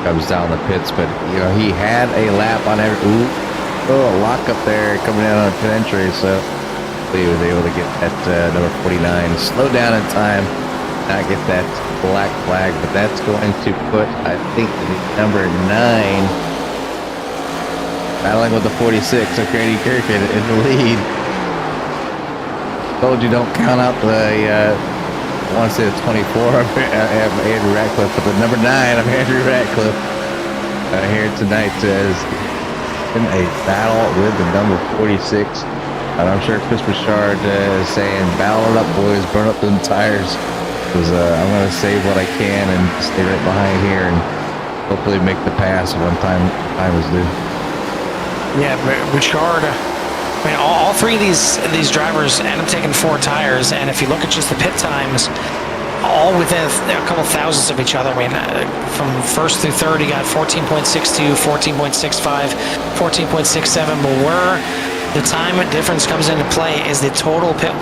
Comes down the pits, but you know he had a lap on every. A lock up there coming out on pit entry, so he was able to get that number 49 slow down in time, not get that black flag, but that's going to put, I think, number 9 battling with the 46 of Grady Gherkin in the lead. Told you don't count out the I want to say the 24 of Andrew Ratcliffe, but the number 9 of Andrew Ratcliffe here tonight is in a battle with the number 46. And I'm sure Chris Bouchard is saying, battle it up, boys, burn up them tires, because I'm going to save what I can and stay right behind here and hopefully make the pass when time is due. Yeah, Bouchard, I mean, all three of these drivers end up taking 4 tires, and if you look at just the pit times, all within a couple thousandths of each other. I mean, from first through third, you got 14.62, 14.65, 14.67, but where the time difference comes into play is the total pit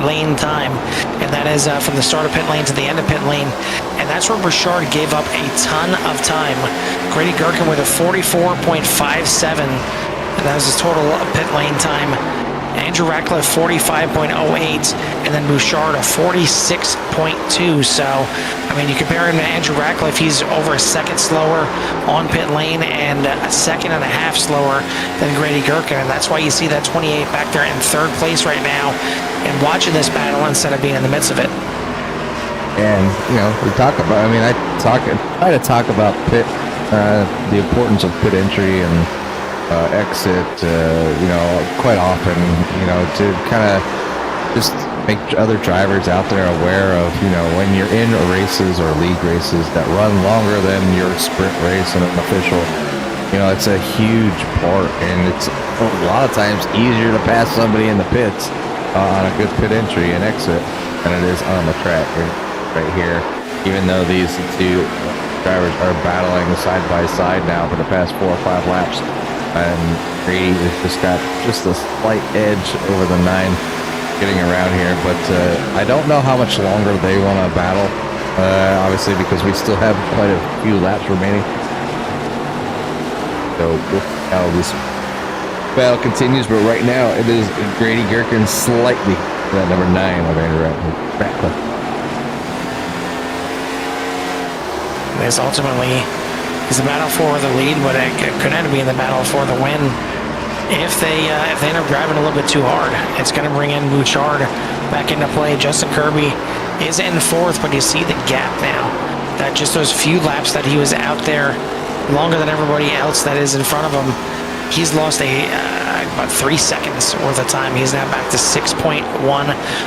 lane time, and that is from the start of pit lane to the end of pit lane, and that's where Bouchard gave up a ton of time. Grady Gherkin with a 44.57, and that was his total pit lane time. Andrew Ratcliffe 45.08, and then Bouchard a 46.2. So, I mean, you compare him to Andrew Ratcliffe, he's over a second slower on pit lane and a second and a half slower than Grady Gherkin, and that's why you see that 28 back there in third place right now and watching this battle instead of being in the midst of it. And, you know, we talk about, I mean, I try to talk about pit, the importance of pit entry and exit, you know, quite often, you know, to kind of just make other drivers out there aware of, you know, when you're in races or league races that run longer than your sprint race and an official, you know, it's a huge part, and it's a lot of times easier to pass somebody in the pits on a good pit entry and exit than it is on the track right here, even though these two drivers are battling side by side now for the past 4 or 5 laps. And Grady has just got just a slight edge over the 9 getting around here, but I don't know how much longer they want to battle, obviously, because we still have quite a few laps remaining. So we'll see how this battle continues, but right now it is Grady Gherkin slightly that number 9 of Andrew Ratcliffe. This ultimately is the battle for the lead, but it could end up being the battle for the win. If they end up driving a little bit too hard, it's going to bring in Bouchard back into play. Justin Kirby is in 4th, but you see the gap now. That just those few laps that he was out there longer than everybody else that is in front of him, he's lost about 3 seconds worth of time. He's now back to 6.1,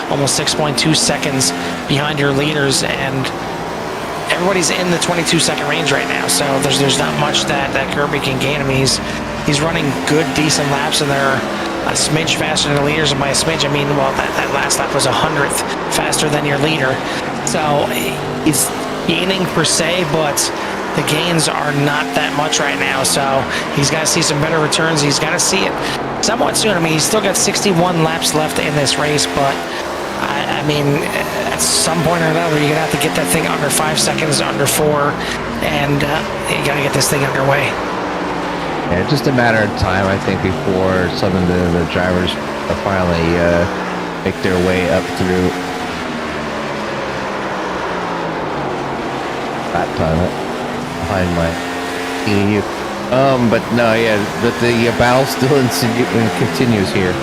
almost 6.2 seconds behind your leaders, and everybody's in the 22-second range right now. So there's not much that Kirby can gain. I mean, he's running good, decent laps, and they're a smidge faster than the leaders. And by a smidge, I mean, well, that last lap was 100th faster than your leader. So he's gaining per se, but the gains are not that much right now. So he's got to see some better returns. He's got to see it somewhat soon. I mean, he's still got 61 laps left in this race, but I mean, at some point or another, you're going to have to get that thing under 5 seconds, under 4, and you got to get this thing underway. Yeah, just a matter of time, I think, before some of the drivers finally make their way up through that time behind my EU. But no, yeah, but the battle still continues here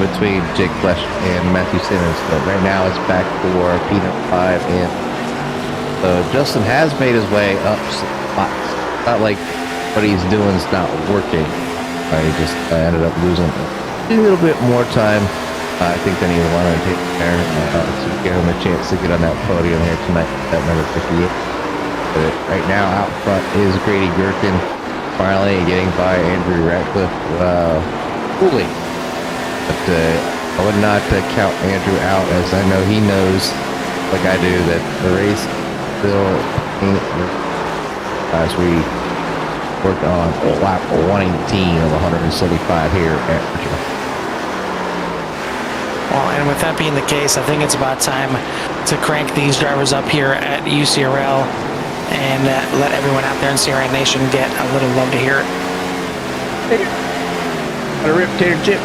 between Jake Flesh and Matthew Simmons. But right now it's back for Peanut 5, and Justin has made his way up spots. Not like what he's doing is not working. He just ended up losing a little bit more time, I think, than he wanted to take there to give him a chance to get on that podium here tonight at number 58. But right now, out front is Grady Gherkin, finally getting by Andrew Ratcliffe. Fully. But I would not count Andrew out, as I know he knows, like I do, that the race still ain't as we work on lap 118 of 175 here at Richmond. Well, and with that being the case, I think it's about time to crank these drivers up here at UCRL and let everyone out there in CRN Nation get a little love to hear it. Got a rip, Tater Chip.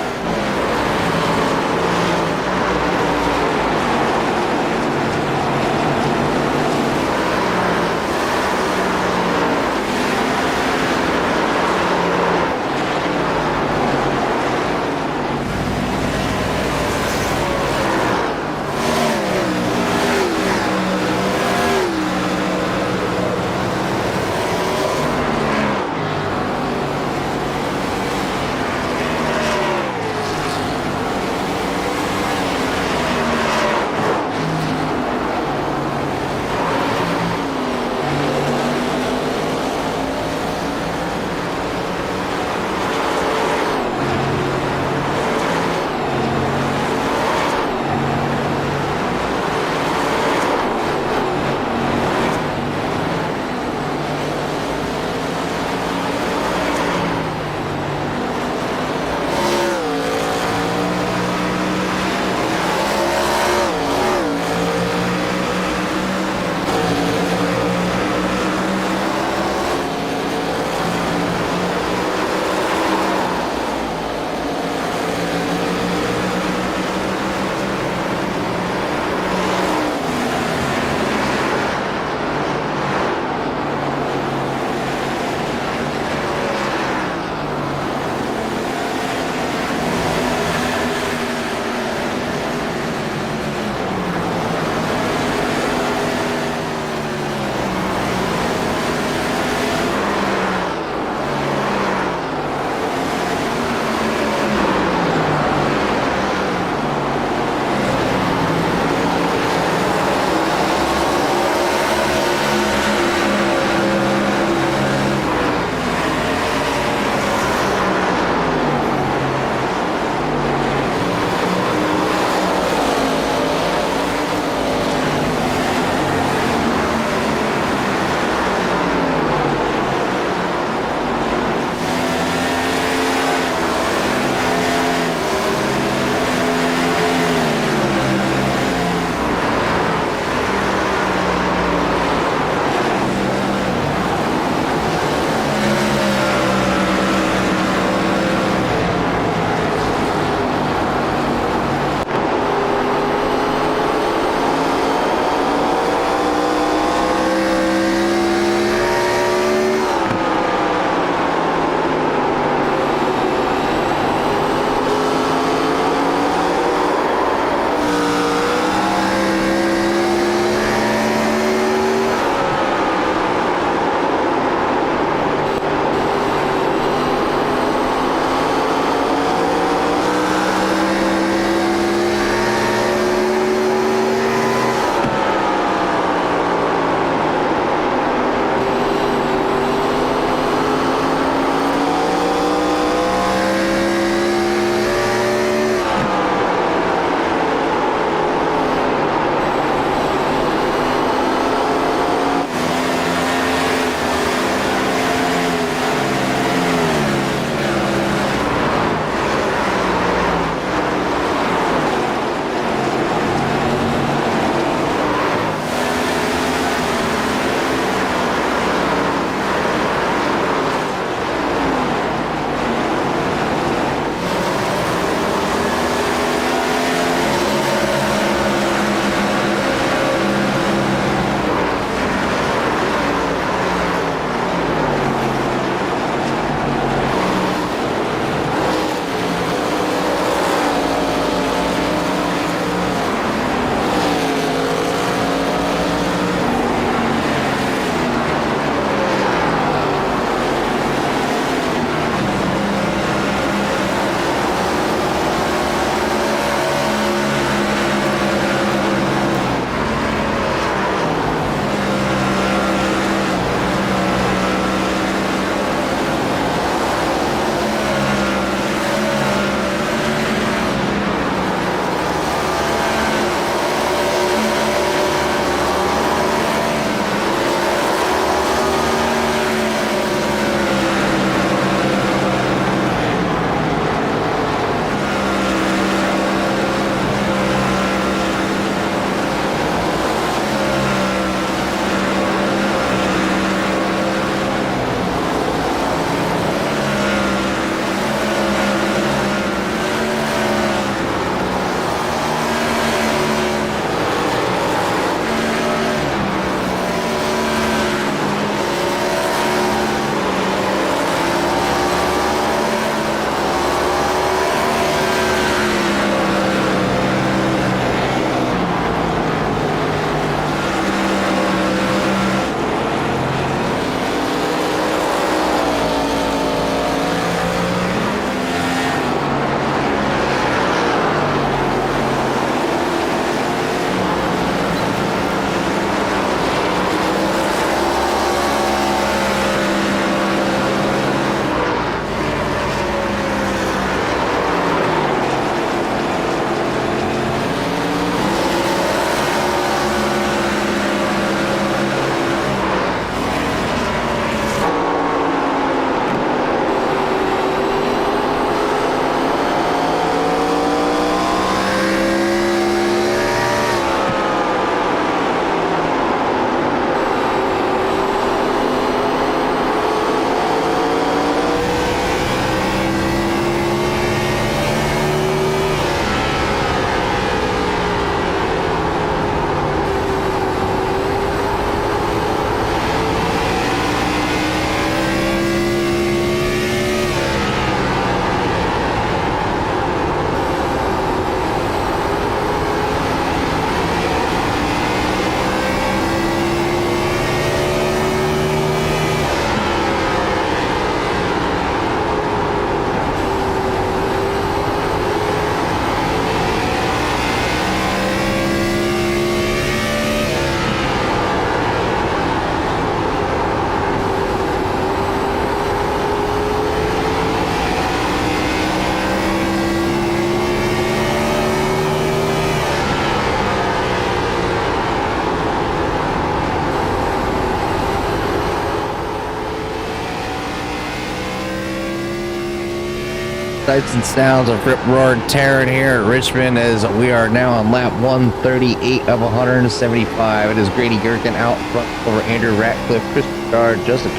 Sights and sounds of rip roaring terror here at Richmond as we are now on lap 138 of 175. It is Grady Gherkin out front over Andrew Ratcliffe, Chris Bouchard, Justin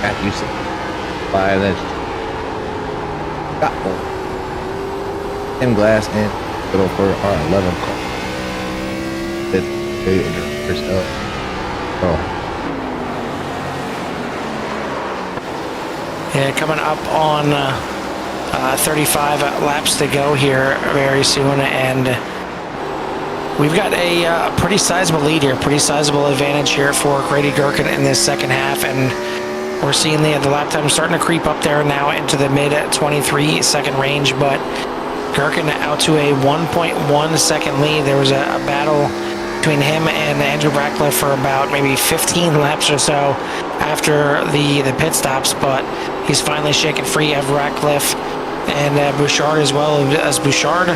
Matthew 5, then Scott Tim Glass and little for R11 call. Yeah, coming up on 35 laps to go here very soon, and we've got a pretty sizable lead here, pretty sizable advantage here for Grady Gherkin in this second half, and we're seeing the lap time starting to creep up there now into the mid 23 second range, but Gherkin out to a 1.1 second lead. There was a battle between him and Andrew Ratcliffe for about maybe 15 laps or so after the pit stops, but he's finally shaken free of Ratcliffe and Bouchard as well, as Bouchard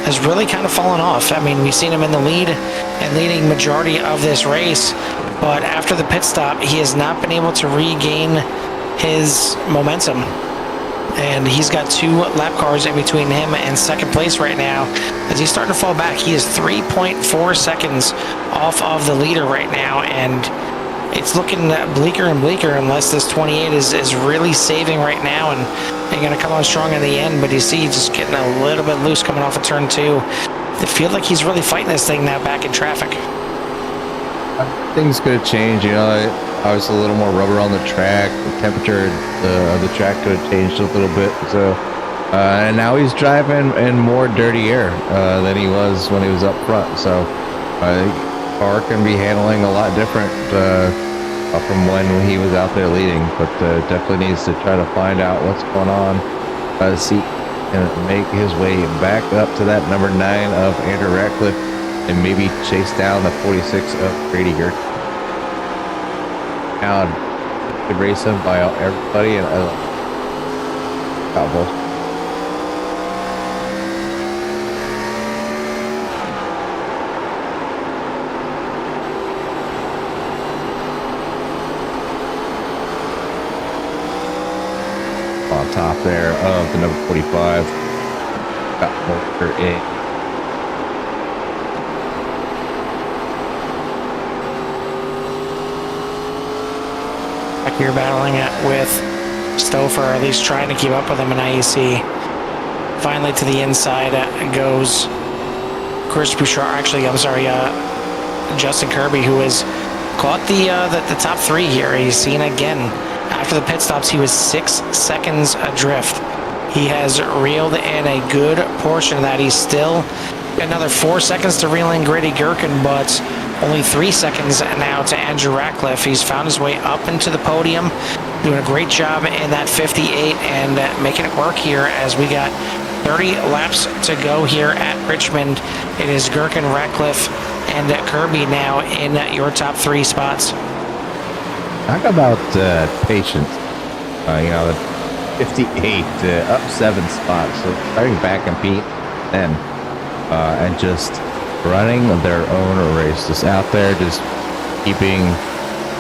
has really kind of fallen off. I mean, we've seen him in the lead and leading majority of this race, but after the pit stop, he has not been able to regain his momentum. And he's got 2 lap cars in between him and second place right now as he's starting to fall back. He is 3.4 seconds off of the leader right now, and it's looking bleaker and bleaker unless this 28 is really saving right now and they're going to come on strong in the end. But you see he's just getting a little bit loose coming off of turn 2. It feels like he's really fighting this thing now back in traffic. Things could have changed, you know. Obviously, a little more rubber on the track. The temperature of the track could have changed a little bit. So, and now he's driving in more dirty air than he was when he was up front. So, the car can be handling a lot different from when he was out there leading. But definitely needs to try to find out what's going on. See and make his way back up to that number 9 of Andrew Ratcliffe and maybe chase down the 46 of Grady Gherkin. Now could race him by everybody and Cowboys. On top there of the number 45, got Walker in. Back here battling it with Stouffer, at least trying to keep up with him in IEC. Finally to the inside goes Chris Bouchard, actually, I'm sorry, Justin Kirby, who has caught the top 3 here. He's seen again. After the pit stops, he was 6 seconds adrift. He has reeled in a good portion of that. He's still another 4 seconds to reel in Grady Gherkin, but only 3 seconds now to Andrew Ratcliffe. He's found his way up into the podium, doing a great job in that 58 and making it work here as we got 30 laps to go here at Richmond. It is Gherkin, Ratcliffe, and Kirby now in your top 3 spots. Talk about patience. You know, the 58 up 7 spots, so starting back and Pete then and just running their own race, just out there, just keeping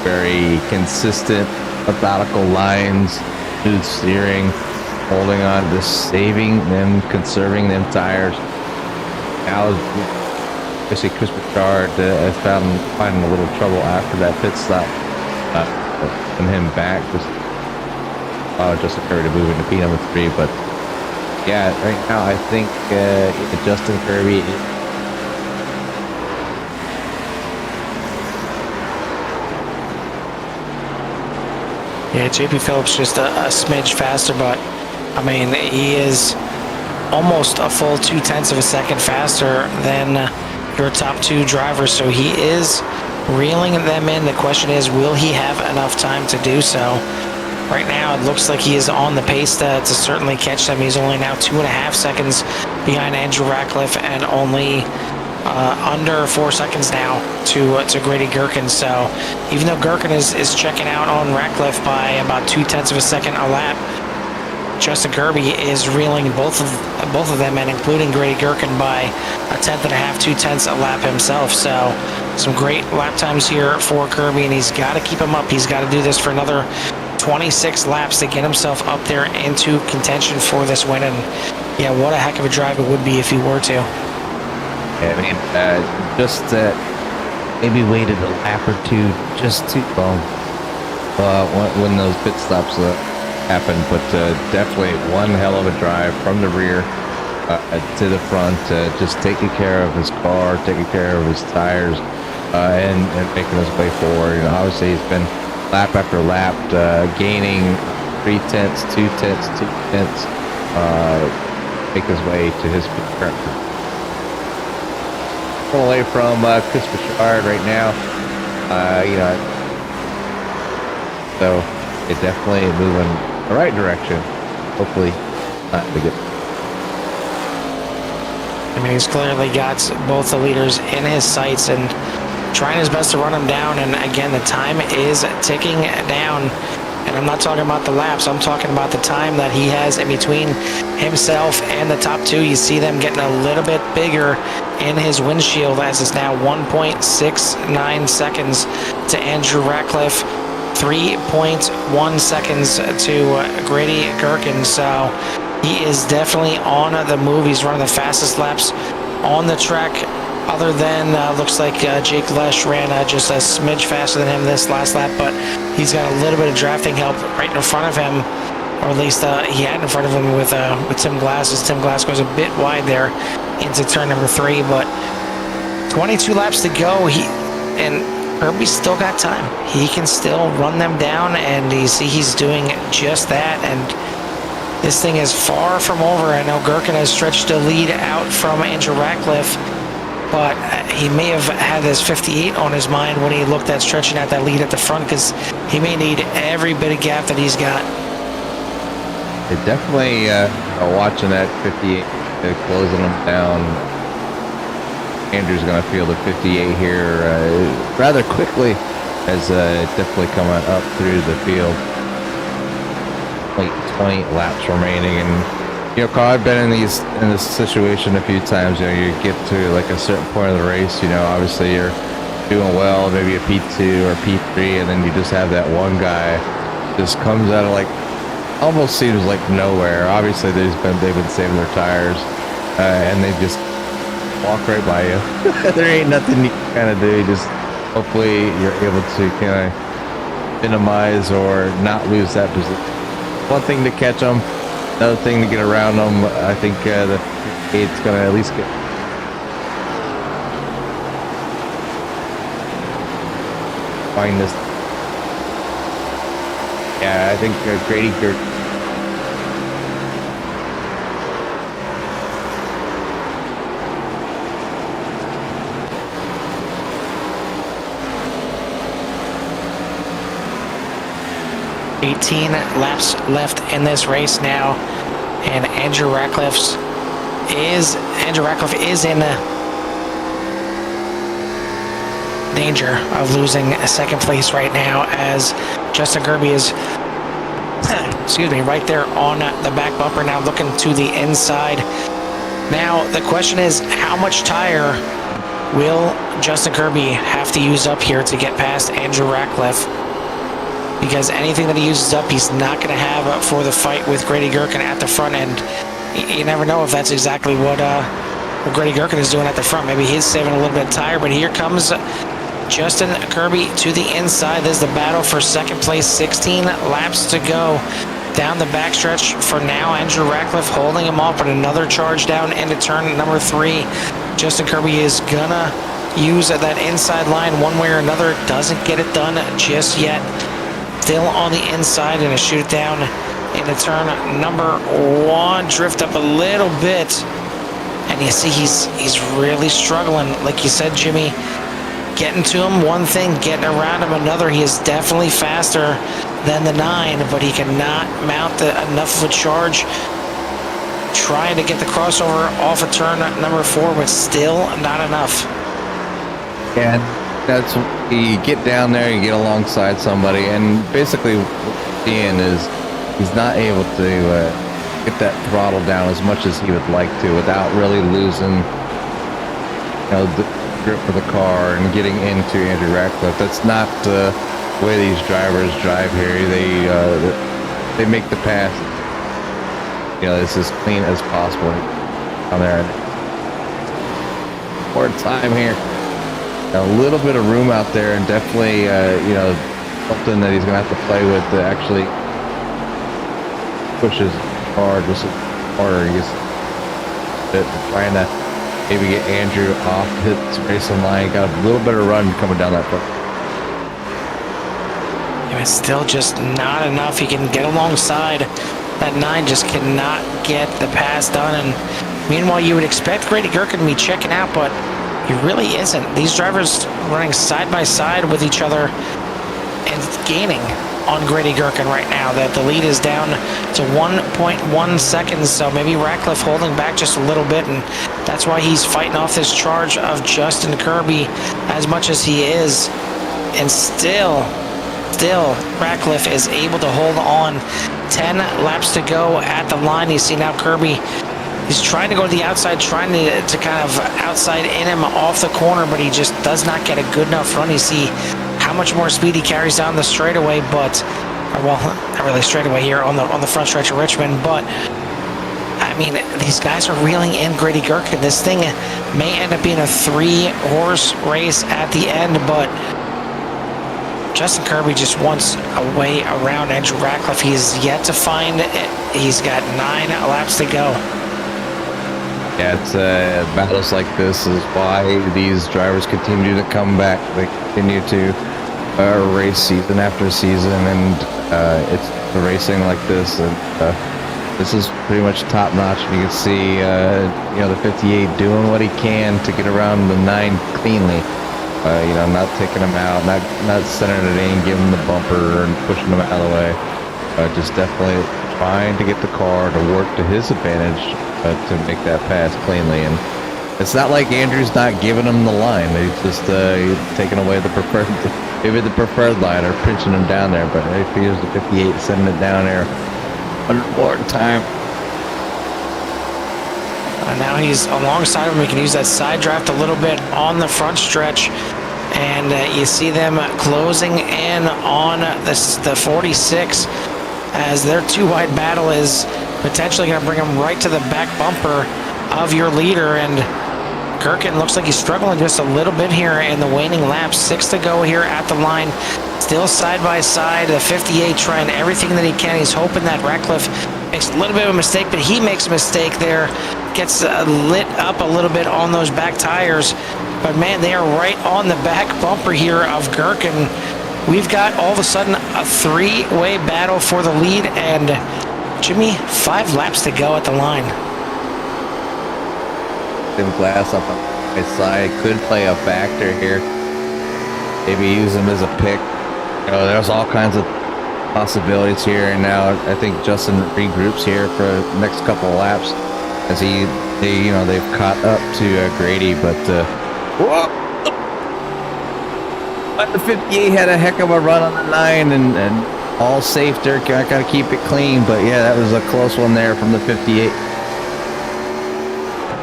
very consistent, methodical lines, smooth steering, holding on, just saving them, conserving them tires. Now, especially Chris Bouchard has finding a little trouble after that pit stop. And him back just occurred to move into P number 3, but yeah, right now I think Justin Kirby Yeah, JP Phillips just a smidge faster, but I mean, he is almost a full 0.2 of a second faster than your top 2 drivers, so he is reeling them in. The question is, will he have enough time to do so? Right now, it looks like he is on the pace to certainly catch them. He's only now 2.5 seconds behind Andrew Ratcliffe and only under 4 seconds now to Grady Gherkin. So even though Gherkin is checking out on Ratcliffe by about 0.2 of a second a lap, Justin Kirby is reeling both of them, and including Grady Gherkin, by 1.5 2/10 a lap himself. So some great lap times here for Kirby, and he's got to keep him up. He's got to do this for another 26 laps to get himself up there into contention for this win. And yeah, what a heck of a drive it would be if he were to. I mean, just maybe waited a lap or two just too long when those pit stops happened. But definitely one hell of a drive from the rear to the front, just taking care of his car, taking care of his tires, and making his way forward. You know, obviously he's been lap after lap, gaining 3 tenths, 2 tenths, 2 tenths, make his way to his current. Away from Chris Bouchard right now, you know, so it definitely moving the right direction. Hopefully, not to get. I mean, he's clearly got both the leaders in his sights and trying his best to run them down. And again, the time is ticking down. And I'm not talking about the laps. I'm talking about the time that he has in between himself and the top two. You see them getting a little bit bigger in his windshield, as it's now 1.69 seconds to Andrew Ratcliffe, 3.1 seconds to Grady Gherkin. So he is definitely on the move. He's running the fastest laps on the track, other than looks like Jake Lesh ran just a smidge faster than him this last lap, but he's got a little bit of drafting help right in front of him, or at least he had in front of him with Tim Glass, as Tim Glass goes a bit wide there into turn number 3. But 22 laps to go, and Kirby's still got time. He can still run them down, and you see he's doing just that. And this thing is far from over. I know Gherkin has stretched the lead out from Andrew Ratcliffe, but he may have had his 58 on his mind when he looked at stretching out that lead at the front, because he may need every bit of gap that he's got. They definitely watching that 58, closing them down. Andrew's going to feel the 58 here rather quickly, as definitely coming up through the field. Like 20 laps remaining, and you know, Carl, I've been in this situation a few times. You know, you get to like a certain point of the race, you know, obviously you're doing well, maybe a P2 or P3, and then you just have that one guy just comes out of like, almost seems like nowhere. Obviously they've been saving their tires, and they just walk right by you. There ain't nothing you can kind of do. Just hopefully you're able to kind of minimize or not lose that position. One thing to catch them, another thing to get around them. I think the 8's going to at least get. Find this. Yeah, I think Grady Gherkin. Laps left in this race now, and Andrew Ratcliffe is in danger of losing second place right now, as Justin Kirby is right there on the back bumper now, looking to the inside. Now the question is, how much tire will Justin Kirby have to use up here to get past Andrew Ratcliffe? Because anything that he uses up, he's not going to have for the fight with Grady Gherkin at the front end. You never know if that's exactly what Grady Gherkin is doing at the front. Maybe he's saving a little bit of tire, but here comes Justin Kirby to the inside. This is the battle for second place. 16 laps to go down the backstretch for now. Andrew Ratcliffe holding him off, but another charge down into turn number 3. Justin Kirby is going to use that inside line one way or another. Doesn't get it done just yet. Still on the inside, and a shoot it down into turn number 1. Drift up a little bit, and you see he's really struggling. Like you said, Jimmy, getting to him one thing, getting around him another. He is definitely faster than the 9, but he cannot mount enough of a charge. Trying to get the crossover off of turn number 4, but still not enough. And that's, you get down there, you get alongside somebody, and basically what we're seeing is he's not able to get that throttle down as much as he would like to without really losing, you know, the grip of the car and getting into Andrew Ratcliffe. That's not the way these drivers drive here, they make the pass, it's as clean as possible on there. More time here. A little bit of room out there, and definitely, something that he's going to have to play with to actually push his car just harder. He gets trying to maybe get Andrew off his racing line. Got a little bit of run coming down that front. It's still just not enough. He can get alongside. That 9 just cannot get the pass done. And meanwhile, you would expect Grady Gherkin to be checking out, but he really isn't. These drivers running side by side with each other and gaining on Grady Gherkin right now. That the lead is down to 1.1 seconds, so maybe Ratcliffe holding back just a little bit, and that's why he's fighting off this charge of Justin Kirby as much as he is. And still Ratcliffe is able to hold on. 10 laps to go at the line. You see now Kirby, he's trying to go to the outside, trying to kind of outside in him off the corner, but he just does not get a good enough run. You see how much more speed he carries down the straightaway, but, well, not really straightaway here on the front stretch of Richmond, but I mean, these guys are reeling in Grady Gherkin. This thing may end up being a 3-horse race at the end, but Justin Kirby just wants a way around Andrew Ratcliffe. He's yet to find it. He's got 9 laps to go. Yeah, it's battles like this is why these drivers continue to come back. They continue to race season after season, and it's the racing like this, and this is pretty much top notch. You can see, the 58 doing what he can to get around the 9 cleanly. Not taking him out, not sending it in, giving him the bumper and pushing him out of the way. Just definitely trying to get the car to work to his advantage to make that pass cleanly. And it's not like Andrew's not giving him the line. He's just taking away the preferred line or pinching him down there. But he figures the 58 sending it down there one more time. Now he's alongside him. We can use that side draft a little bit on the front stretch. And you see them closing in on the 46 as their 2-wide battle is potentially going to bring them right to the back bumper of your leader. And Gherkin looks like he's struggling just a little bit here in the waning laps. 6 to go here at the line. Still side by side. The 58 trying everything that he can. He's hoping that Ratcliffe makes a little bit of a mistake, but he makes a mistake there. Gets lit up a little bit on those back tires. But man, they are right on the back bumper here of Gherkin. We've got all of a sudden a 3-way battle for the lead, and Jimmy, 5 laps to go at the line. Thin glass up on my side could play a factor here. Maybe use him as a pick. There's all kinds of possibilities here, and now I think Justin regroups here for the next couple of laps as they've caught up to Grady, but the 58 had a heck of a run on the 9 and all safe there. Got to keep it clean, but yeah, that was a close one there from the 58.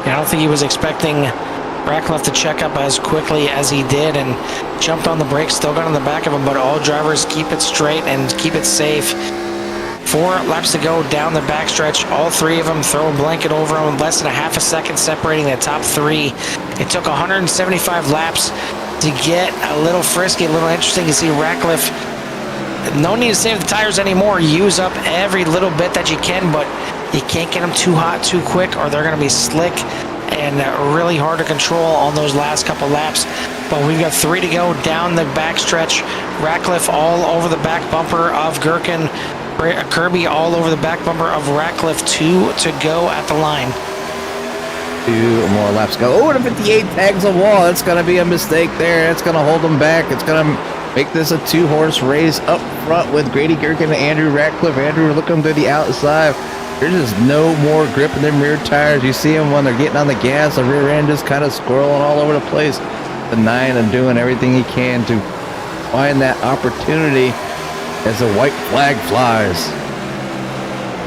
I don't think he was expecting Ratcliffe to check up as quickly as he did and jumped on the brakes, still got on the back of him, but all drivers keep it straight and keep it safe. 4 laps to go down the backstretch. All 3 of them throw a blanket over them, less than a half a second separating the top 3. It took 175 laps to get a little frisky, a little interesting. You see Ratcliffe, no need to save the tires anymore. Use up every little bit that you can, but you can't get them too hot too quick or they're going to be slick and really hard to control on those last couple laps. But we've got 3 to go down the backstretch. Ratcliffe all over the back bumper of Gherkin. Kirby all over the back bumper of Ratcliffe. 2 to go at the line. 2 more laps to go. Oh, the 58 tags a wall. That's going to be a mistake there. That's going to hold them back. It's going to make this a 2-horse race up front with Grady Gherkin and Andrew Ratcliffe. Andrew looking to the outside. There's just no more grip in them rear tires. You see them when they're getting on the gas. The rear end just kind of squirreling all over the place. The 9 and doing everything he can to find that opportunity as the white flag flies.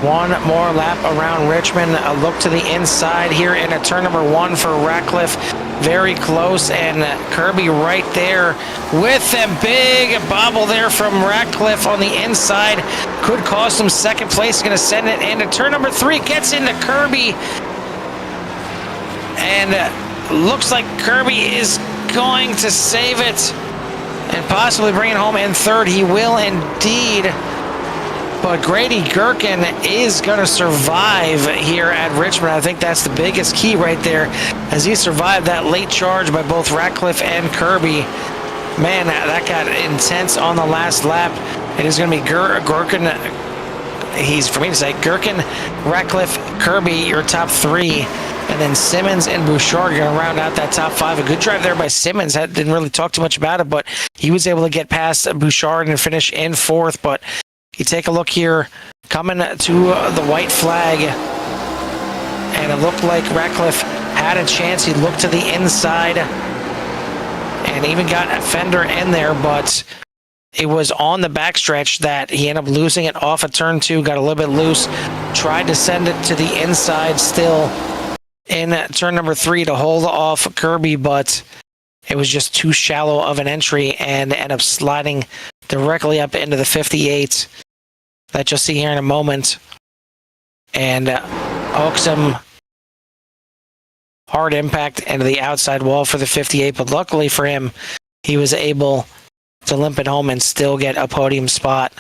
1 more lap around Richmond. A look to the inside here in turn number 1 for Ratcliffe. very close, and Kirby right there with a big bobble there from Ratcliffe on the inside. Could cost him second place. Going to send it into turn number 3. Gets into Kirby. And looks like Kirby is going to save it and possibly bring it home in third. He will indeed. But Grady Gherkin is going to survive here at Richmond. I think that's the biggest key right there, as he survived that late charge by both Ratcliffe and Kirby. Man, that got intense on the last lap. It is going to be Gherkin. For me to say, Gherkin, Ratcliffe, Kirby, your top 3. And then Simmons and Bouchard are going to round out that top 5. A good drive there by Simmons. Didn't really talk too much about it, but he was able to get past Bouchard and finish in 4th. But you take a look here, coming to the white flag, and it looked like Ratcliffe had a chance. He looked to the inside and even got a fender in there, but it was on the backstretch that he ended up losing it off of turn 2, got a little bit loose, tried to send it to the inside still in turn number 3 to hold off Kirby, but it was just too shallow of an entry and ended up sliding directly up into the 58 that you'll see here in a moment, and hooks him hard impact into the outside wall for the 58. But luckily for him, he was able to limp it home and still get a podium spot.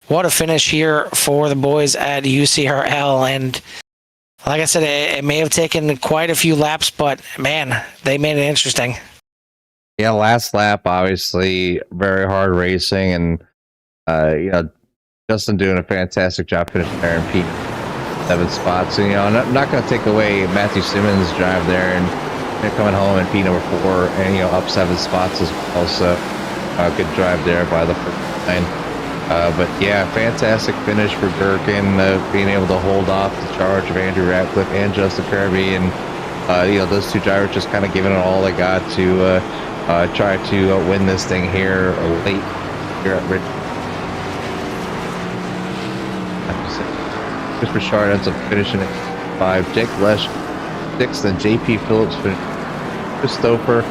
What a finish here for the boys at UCRL. And like I said, it may have taken quite a few laps, but man, they made it interesting. Yeah, last lap, obviously, very hard racing, and Justin doing a fantastic job finishing there in P7 spots. And I'm not going to take away Matthew Simmons' drive there and coming home in P number 4 and up 7 spots as well. So a good drive there by the first 9. But yeah, fantastic finish for Gherkin, being able to hold off the charge of Andrew Ratcliffe and Justin Kirby, and those 2 drivers just kind of giving it all they got to try to win this thing here late here at Richmond. Chris Richard ends up finishing at 5. Jake Lesh 6th, and JP Phillips finished. Christopher,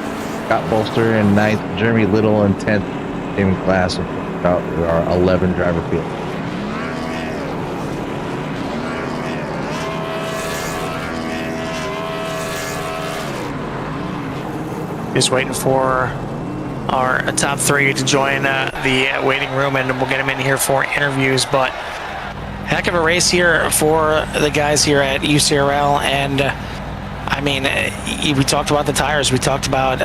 Scott Bolster in 9th, Jeremy Little in 10th, Damon Glass about our 11 driver field. Just waiting for our top 3 to join the waiting room, and we'll get them in here for interviews. But heck of a race here for the guys here at UCRL, and I mean, we talked about the tires. We talked about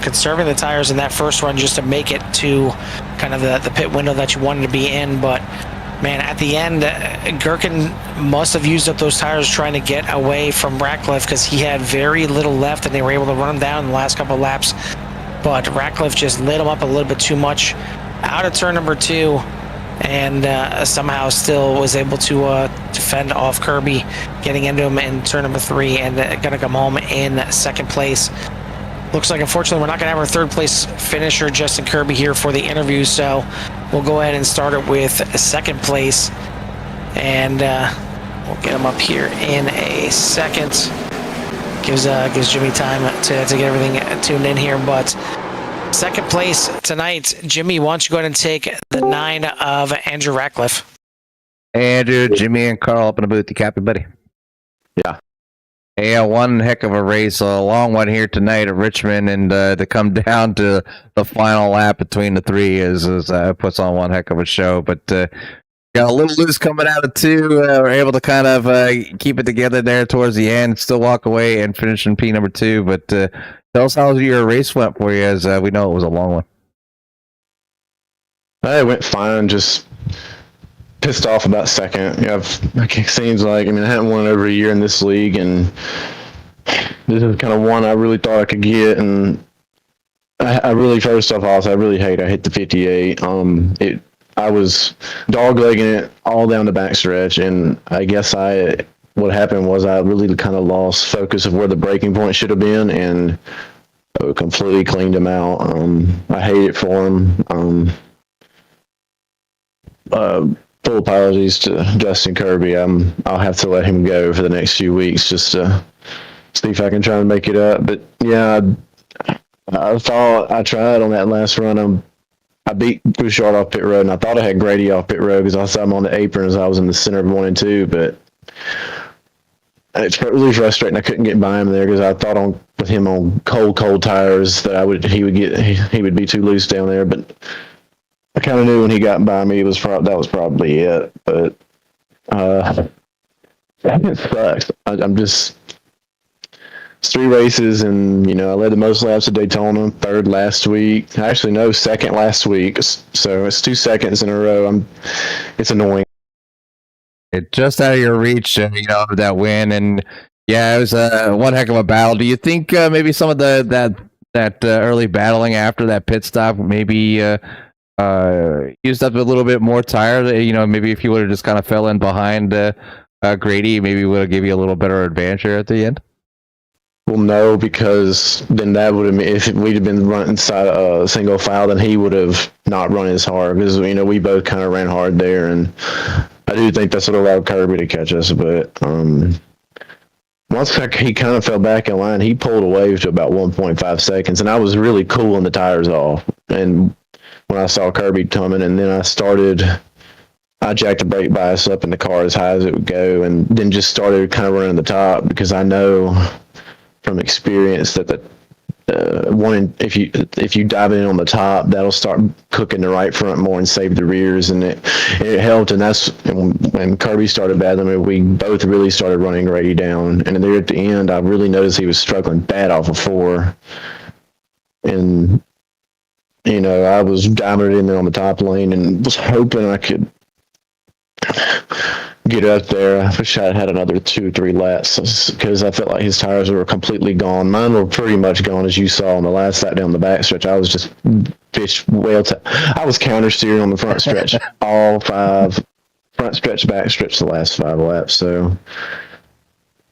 conserving the tires in that first run just to make it to kind of the pit window that you wanted to be in. But man, at the end, Gherkin must have used up those tires trying to get away from Ratcliffe, because he had very little left and they were able to run him down in the last couple of laps. But Ratcliffe just lit him up a little bit too much out of turn number 2, and somehow still was able to fend off Kirby, getting into him in turn number 3, and going to come home in 2nd place. Looks like, unfortunately, we're not going to have our 3rd place finisher, Justin Kirby, here for the interview, so we'll go ahead and start it with 2nd place, and we'll get him up here in a second. Gives Jimmy time to get everything tuned in here, but 2nd place tonight, Jimmy, why don't you go ahead and take the 9 of Andrew Ratcliffe? Andrew, Jimmy, and Carl up in the booth. You copy, buddy? Yeah. Yeah, one heck of a race, a long one here tonight at Richmond, and to come down to the final lap between the 3 is puts on one heck of a show. But got a little loose coming out of 2. We're able to kind of keep it together there towards the end, still walk away and finish in P number 2. But tell us how your race went for you, as we know it was a long one. It went fine, just pissed off about 2nd. It seems like, I hadn't won over a year in this league, and this is kind of one I really thought I could get, and I really, first off, I really hate I hit the 58. I was doglegging it all down the backstretch, and I guess what happened was I really kind of lost focus of where the braking point should have been, and completely cleaned him out. I hate it for him. Full apologies to Justin Kirby. I'll have to let him go for the next few weeks just to see if I can try and make it up. But yeah, I thought I tried on that last run. I beat Bouchard off pit road, and I thought I had Grady off pit road because I saw him on the apron as I was in the center of 1 and 2. But it's really frustrating. I couldn't get by him there because I thought with him on cold tires that he would be too loose down there. But I kind of knew when he got by me, that was probably it. But it sucks. I'm just. It's 3 races, and I led the most laps at Daytona, 3rd last week. Actually, no, 2nd last week. So it's 2 seconds in a row. It's annoying. It just out of your reach, that win, and yeah, it was one heck of a battle. Do you think maybe some of that early battling after that pit stop maybe used up a little bit more tire? Maybe if you would have just kind of fell in behind Grady, maybe would have given you a little better advantage at the end. Well, no, because then that would have been, if we'd have been running inside a single file, then he would have not run as hard because, we both kind of ran hard there. And I do think that's what allowed Kirby to catch us. But once he kind of fell back in line, he pulled away to about 1.5 seconds. And I was really cooling the tires off. And when I saw Kirby coming, and then I jacked the brake bias up in the car as high as it would go, and then just started kind of running the top because I know from experience that if you dive in on the top, that'll start cooking the right front more and save the rears, and it helped. And that's when Kirby started battling. We both really started running Grady down, and there at the end, I really noticed he was struggling bad off of 4, and I was diving in there on the top lane and was hoping I could get up there. I wish I had another 2-3 laps because I felt like his tires were completely gone. Mine were pretty much gone, as you saw on the last lap down the backstretch. I was just I was counter steering on the front stretch, all 5 front stretch, back stretch, the last 5 laps. So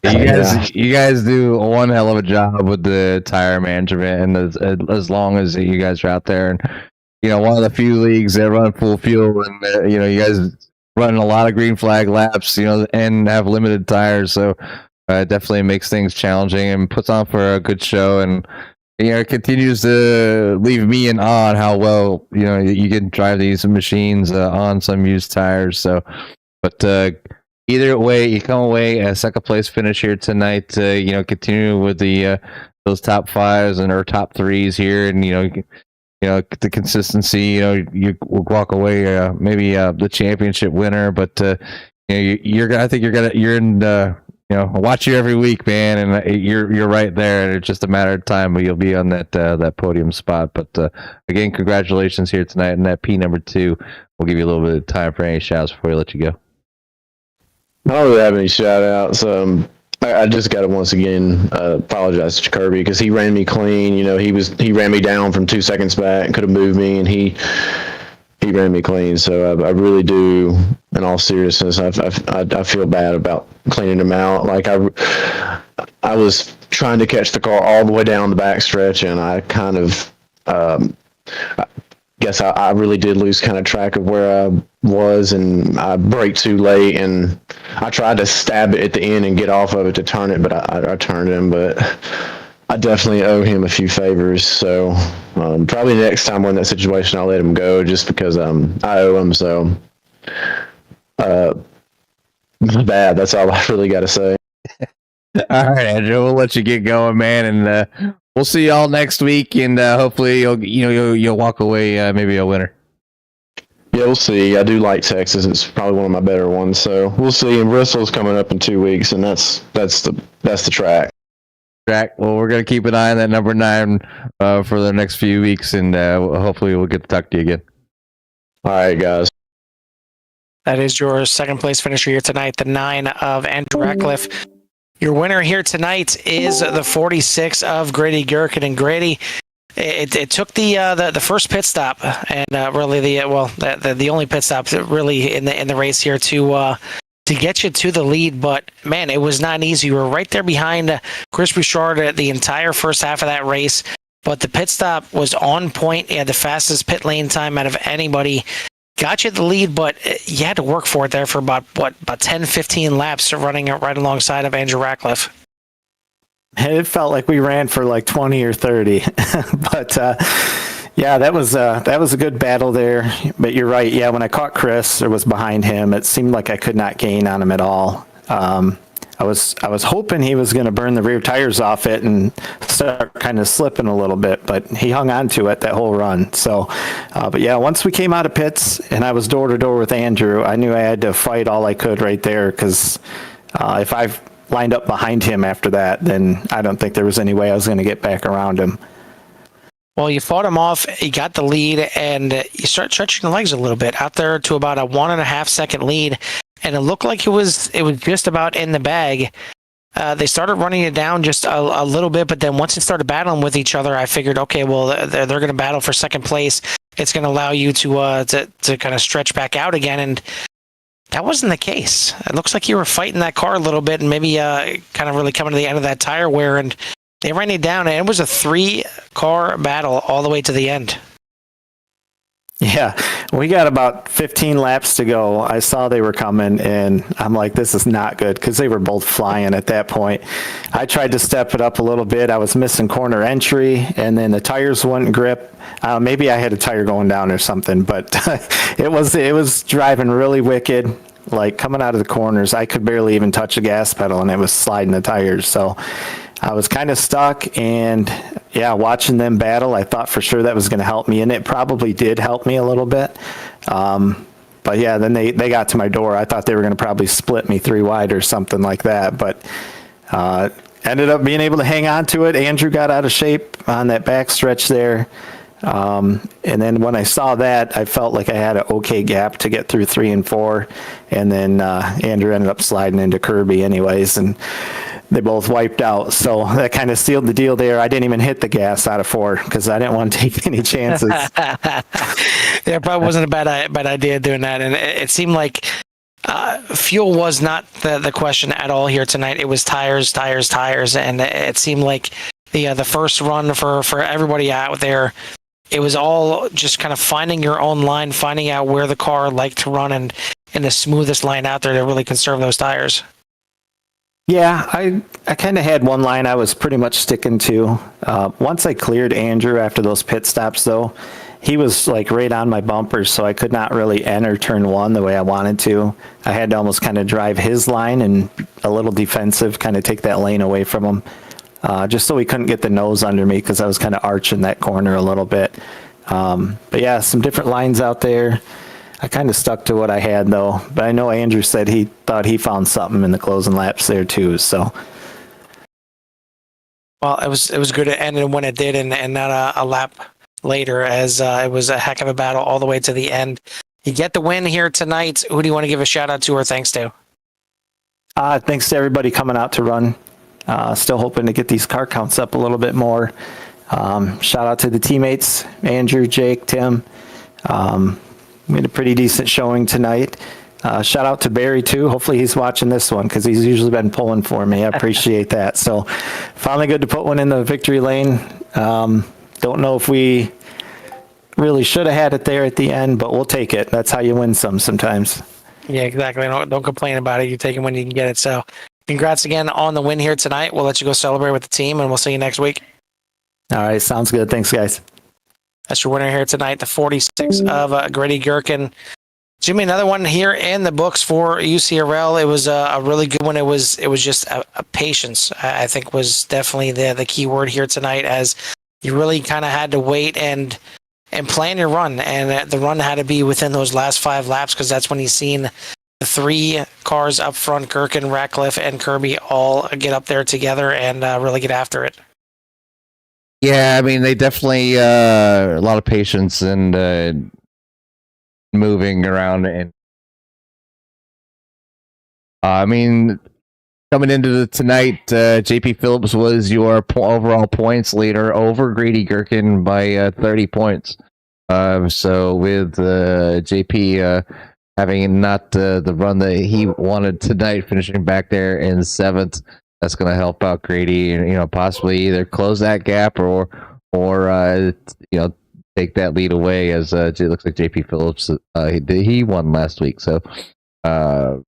you guys do one hell of a job with the tire management, and as long as you guys are out there, and one of the few leagues that run full fuel, and you guys running a lot of green flag laps, and have limited tires, so definitely makes things challenging and puts on for a good show, and it continues to leave me in awe on how well you can drive these machines on some used tires. So, but either way, you come away a 2nd place finish here tonight. Continue with the those top 5s and or top 3s here, and the consistency. You will walk away maybe the championship winner, but I think you're in. I watch you every week, man, and you're right there, and it's just a matter of time where you'll be on that podium spot. But again, congratulations here tonight, and that P number 2. We'll give you a little bit of time for any shouts before we let you go. I don't really have any shout outs. I just got to once again apologize to Kirby because he ran me clean. He ran me down from 2 seconds back and could have moved me, and he ran me clean. So I really do, in all seriousness, I feel bad about cleaning him out. Like I was trying to catch the car all the way down the backstretch, and I kind of guess I really did lose kind of track of where I was, and I braked too late, and I tried to stab it at the end and get off of it to turn it, but I turned him. But I definitely owe him a few favors, so probably next time we're in that situation, I'll let him go just because I owe him. So bad. That's all I really got to say. All right, Andrew, we'll let you get going, man, and we'll see y'all next week, and hopefully you'll walk away maybe a winner. Yeah, we'll see. I do like Texas. It's probably one of my better ones, so we'll see. And Bristol's coming up in 2 weeks, and that's the track. Well, we're gonna keep an eye on that number 9 for the next few weeks, and hopefully we'll get to talk to you again. All right, guys. That is your 2nd place finisher here tonight, the 9 of Andrew Ratcliffe. Your winner here tonight is the 46 of Grady Gherkin. And Grady, it took the first pit stop, and really the only pit stop really in the race here to get you to the lead. But man, it was not easy. You were right there behind Chris Bouchard the entire first half of that race, but the pit stop was on point. He had the fastest pit lane time out of anybody. Got you the lead, but you had to work for it there for about 10, 15 laps running right alongside of Andrew Ratcliffe. It felt like we ran for like 20 or 30, but yeah, that was a good battle there. But you're right. Yeah, when I caught Chris or was behind him, it seemed like I could not gain on him at all. I was hoping he was going to burn the rear tires off it and start kind of slipping a little bit, but he hung on to it that whole run. So, but yeah, once we came out of pits and I was door to door with Andrew, I knew I had to fight all I could right there because if I lined up behind him after that, then I don't think there was any way I was going to get back around him. Well, you fought him off, you got the lead, and you start stretching the legs a little bit out there to about a 1.5 second lead, and it looked like it was just about in the bag. They started running it down just a little bit, but then once they started battling with each other, I figured, okay, well, they're going to battle for second place. It's going to allow you to kind of stretch back out again, and that wasn't the case. It looks like you were fighting that car a little bit, and maybe kind of really coming to the end of that tire wear, and they ran it down, and it was a 3-car battle all the way to the end. Yeah, we got about 15 laps to go. I saw they were coming, and I'm like, this is not good because they were both flying at that point. I tried to step it up a little bit. I was missing corner entry, and then the tires wouldn't grip. Maybe I had a tire going down or something, but it was driving really wicked. Like coming out of the corners, I could barely even touch the gas pedal, and it was sliding the tires. So I was kind of stuck, and yeah, watching them battle, I thought for sure that was going to help me, and it probably did help me a little bit. But yeah, then they got to my door. I thought they were going to probably split me 3 wide or something like that, but ended up being able to hang on to it. Andrew got out of shape on that back stretch there. And then when I saw that, I felt like I had an okay gap to get through 3 and 4. And then Andrew ended up sliding into Kirby anyways, and they both wiped out. So that kind of sealed the deal there. I didn't even hit the gas out of 4 because I didn't want to take any chances. Yeah, it probably wasn't a bad idea doing that. And it seemed like fuel was not the question at all here tonight. It was tires. And it seemed like the first run for everybody out there, it was all just kind of finding your own line, finding out where the car liked to run and the smoothest line out there to really conserve those tires. Yeah, I kind of had one line I was pretty much sticking to. Once I cleared Andrew after those pit stops, though, he was like right on my bumpers, so I could not really enter turn 1 the way I wanted to. I had to almost kind of drive his line and a little defensive, kind of take that lane away from him. Just so he couldn't get the nose under me because I was kind of arching that corner a little bit. But yeah, some different lines out there. I kind of stuck to what I had though. But I know Andrew said he thought he found something in the closing laps there too. So. Well, it was good to end when it did, and not a lap later, as it was a heck of a battle all the way to the end. You get the win here tonight. Who do you want to give a shout out to or thanks to? Thanks to everybody coming out to run. Still hoping to get these car counts up a little bit more. Shout out to the teammates, Andrew, Jake, Tim. We had a pretty decent showing tonight. Shout out to Barry too. Hopefully he's watching this one because he's usually been pulling for me. I appreciate that. So finally good to put one in the victory lane. Don't know if we really should have had it there at the end, but we'll take it. That's how you win sometimes. Yeah, exactly. Don't complain about it. You take it when you can get it. So congrats again on the win here tonight. We'll let you go celebrate with the team, and we'll see you next week. All right, sounds good. Thanks, guys. That's your winner here tonight, the 46 of Grady Gherkin. Jimmy, another one here in the books for UCRL. It was a really good one. It was just a patience, I think, was definitely the key word here tonight, as you really kind of had to wait and plan your run. And the run had to be within those last 5 laps, because that's when you've seen the 3 cars up front, Gherkin, Ratcliffe, and Kirby, all get up there together and really get after it. Yeah, I mean, they definitely a lot of patience and moving around. And I mean, coming into tonight, JP Phillips was your overall points leader over Grady Gherkin by 30 points. So with JP having not the run that he wanted tonight, finishing back there in 7th, that's going to help out Grady, and possibly either close that gap or take that lead away, as it looks like JP Phillips he won last week. So 2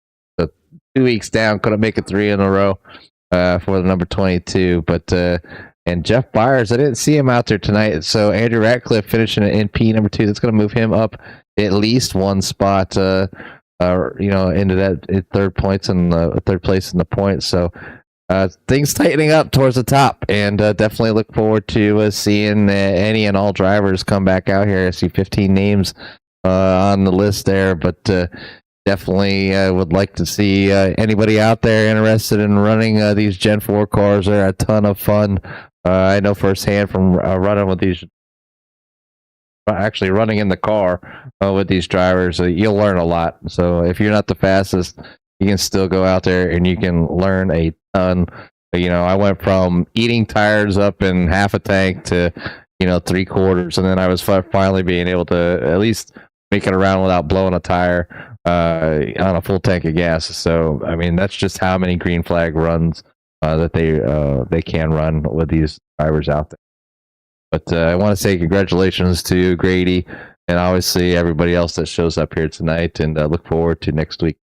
weeks down, couldn't make it 3 in a row. for the number 22. But and Jeff Byers, I didn't see him out there tonight. So Andrew Ratcliffe finishing in P number 2. That's going to move him up at least one spot. Into that third place in the points. So things tightening up towards the top, and definitely look forward to seeing any and all drivers come back out here. I see 15 names on the list there, but definitely would like to see anybody out there interested in running these Gen 4 cars. They're a ton of fun. I know firsthand from running with these, actually running in the car with these drivers, you'll learn a lot. So if you're not the fastest, you can still go out there and you can learn a ton. I went from eating tires up in half a tank to 3/4, and then I was finally being able to at least make it around without blowing a tire on a full tank of gas. So I mean, that's just how many green flag runs that they can run with these drivers out there. But I want to say congratulations to Grady and obviously everybody else that shows up here tonight, and look forward to next week.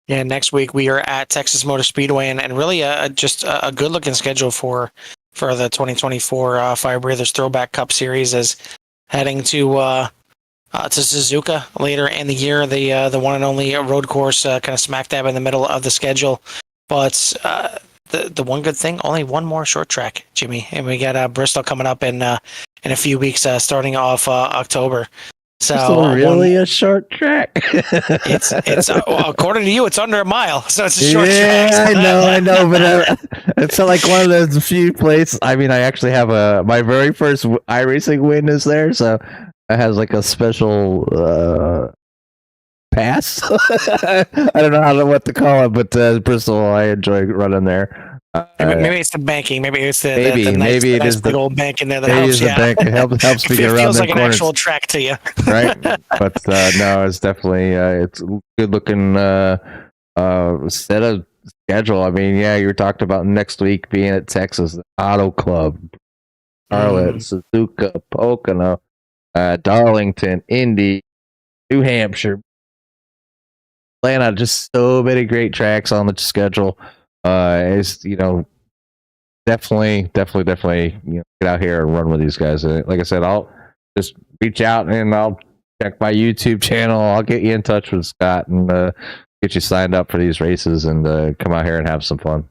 Yeah, next week we are at Texas Motor Speedway, and really just a good-looking schedule for the 2024 Firebreathers Throwback Cup Series, is heading to Suzuka later in the year, the one and only road course, kind of smack dab in the middle of the schedule. But the one good thing, only one more short track, Jimmy, and we got Bristol coming up in a few weeks, starting off October. So really a short track. it's according to you, it's under a mile, so it's a short track. Yeah, I know, but it's like one of those few places. I mean, I actually have my very first iRacing win is there, so it has like a special pass. I don't know what to call it, but Bristol, I enjoy running there. Maybe it's the banking. Maybe it's the maybe it is big old bank in there that maybe helps. The bank. It helps me get around. It feels like corners. An actual track to you, right? But no, it's definitely it's a good looking set of schedule. I mean, yeah, you were talking about next week being at Texas Auto Club, Charlotte, Suzuka, Pocono, Darlington, Indy, New Hampshire, Atlanta. Just so many great tracks on the schedule. Definitely get out here and run with these guys. Like I said, I'll just reach out and I'll check my YouTube channel. I'll get you in touch with Scott and get you signed up for these races and come out here and have some fun.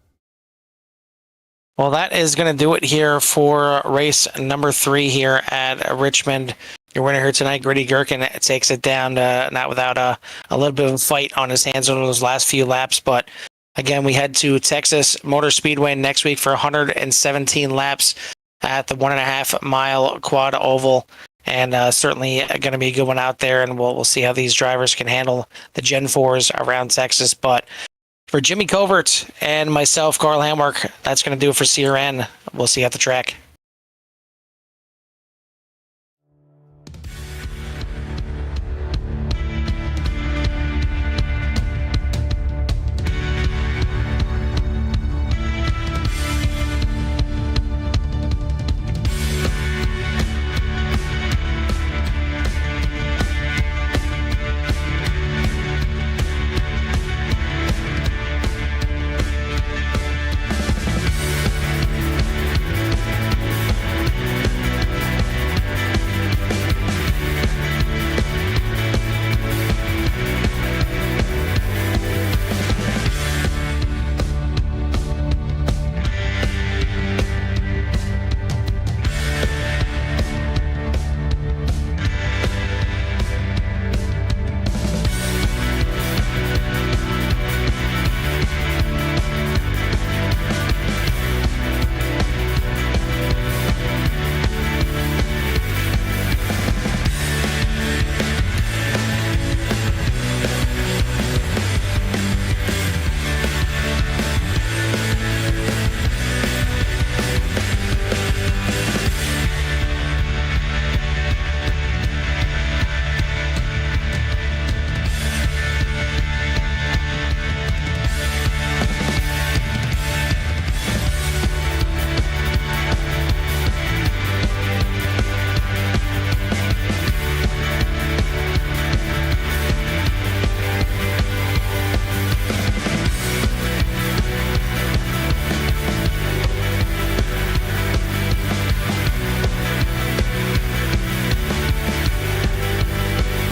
Well, that is going to do it here for race number 3 here at Richmond. Your winner here tonight, Grady Gherkin, takes it down, not without a little bit of a fight on his hands on those last few laps, but again, we head to Texas Motor Speedway next week for 117 laps at the 1.5 mile quad oval, and certainly going to be a good one out there. And we'll see how these drivers can handle the Gen 4s around Texas. But for Jimmy Covert and myself, Carl Hamwork, that's going to do it for CRN. We'll see you at the track.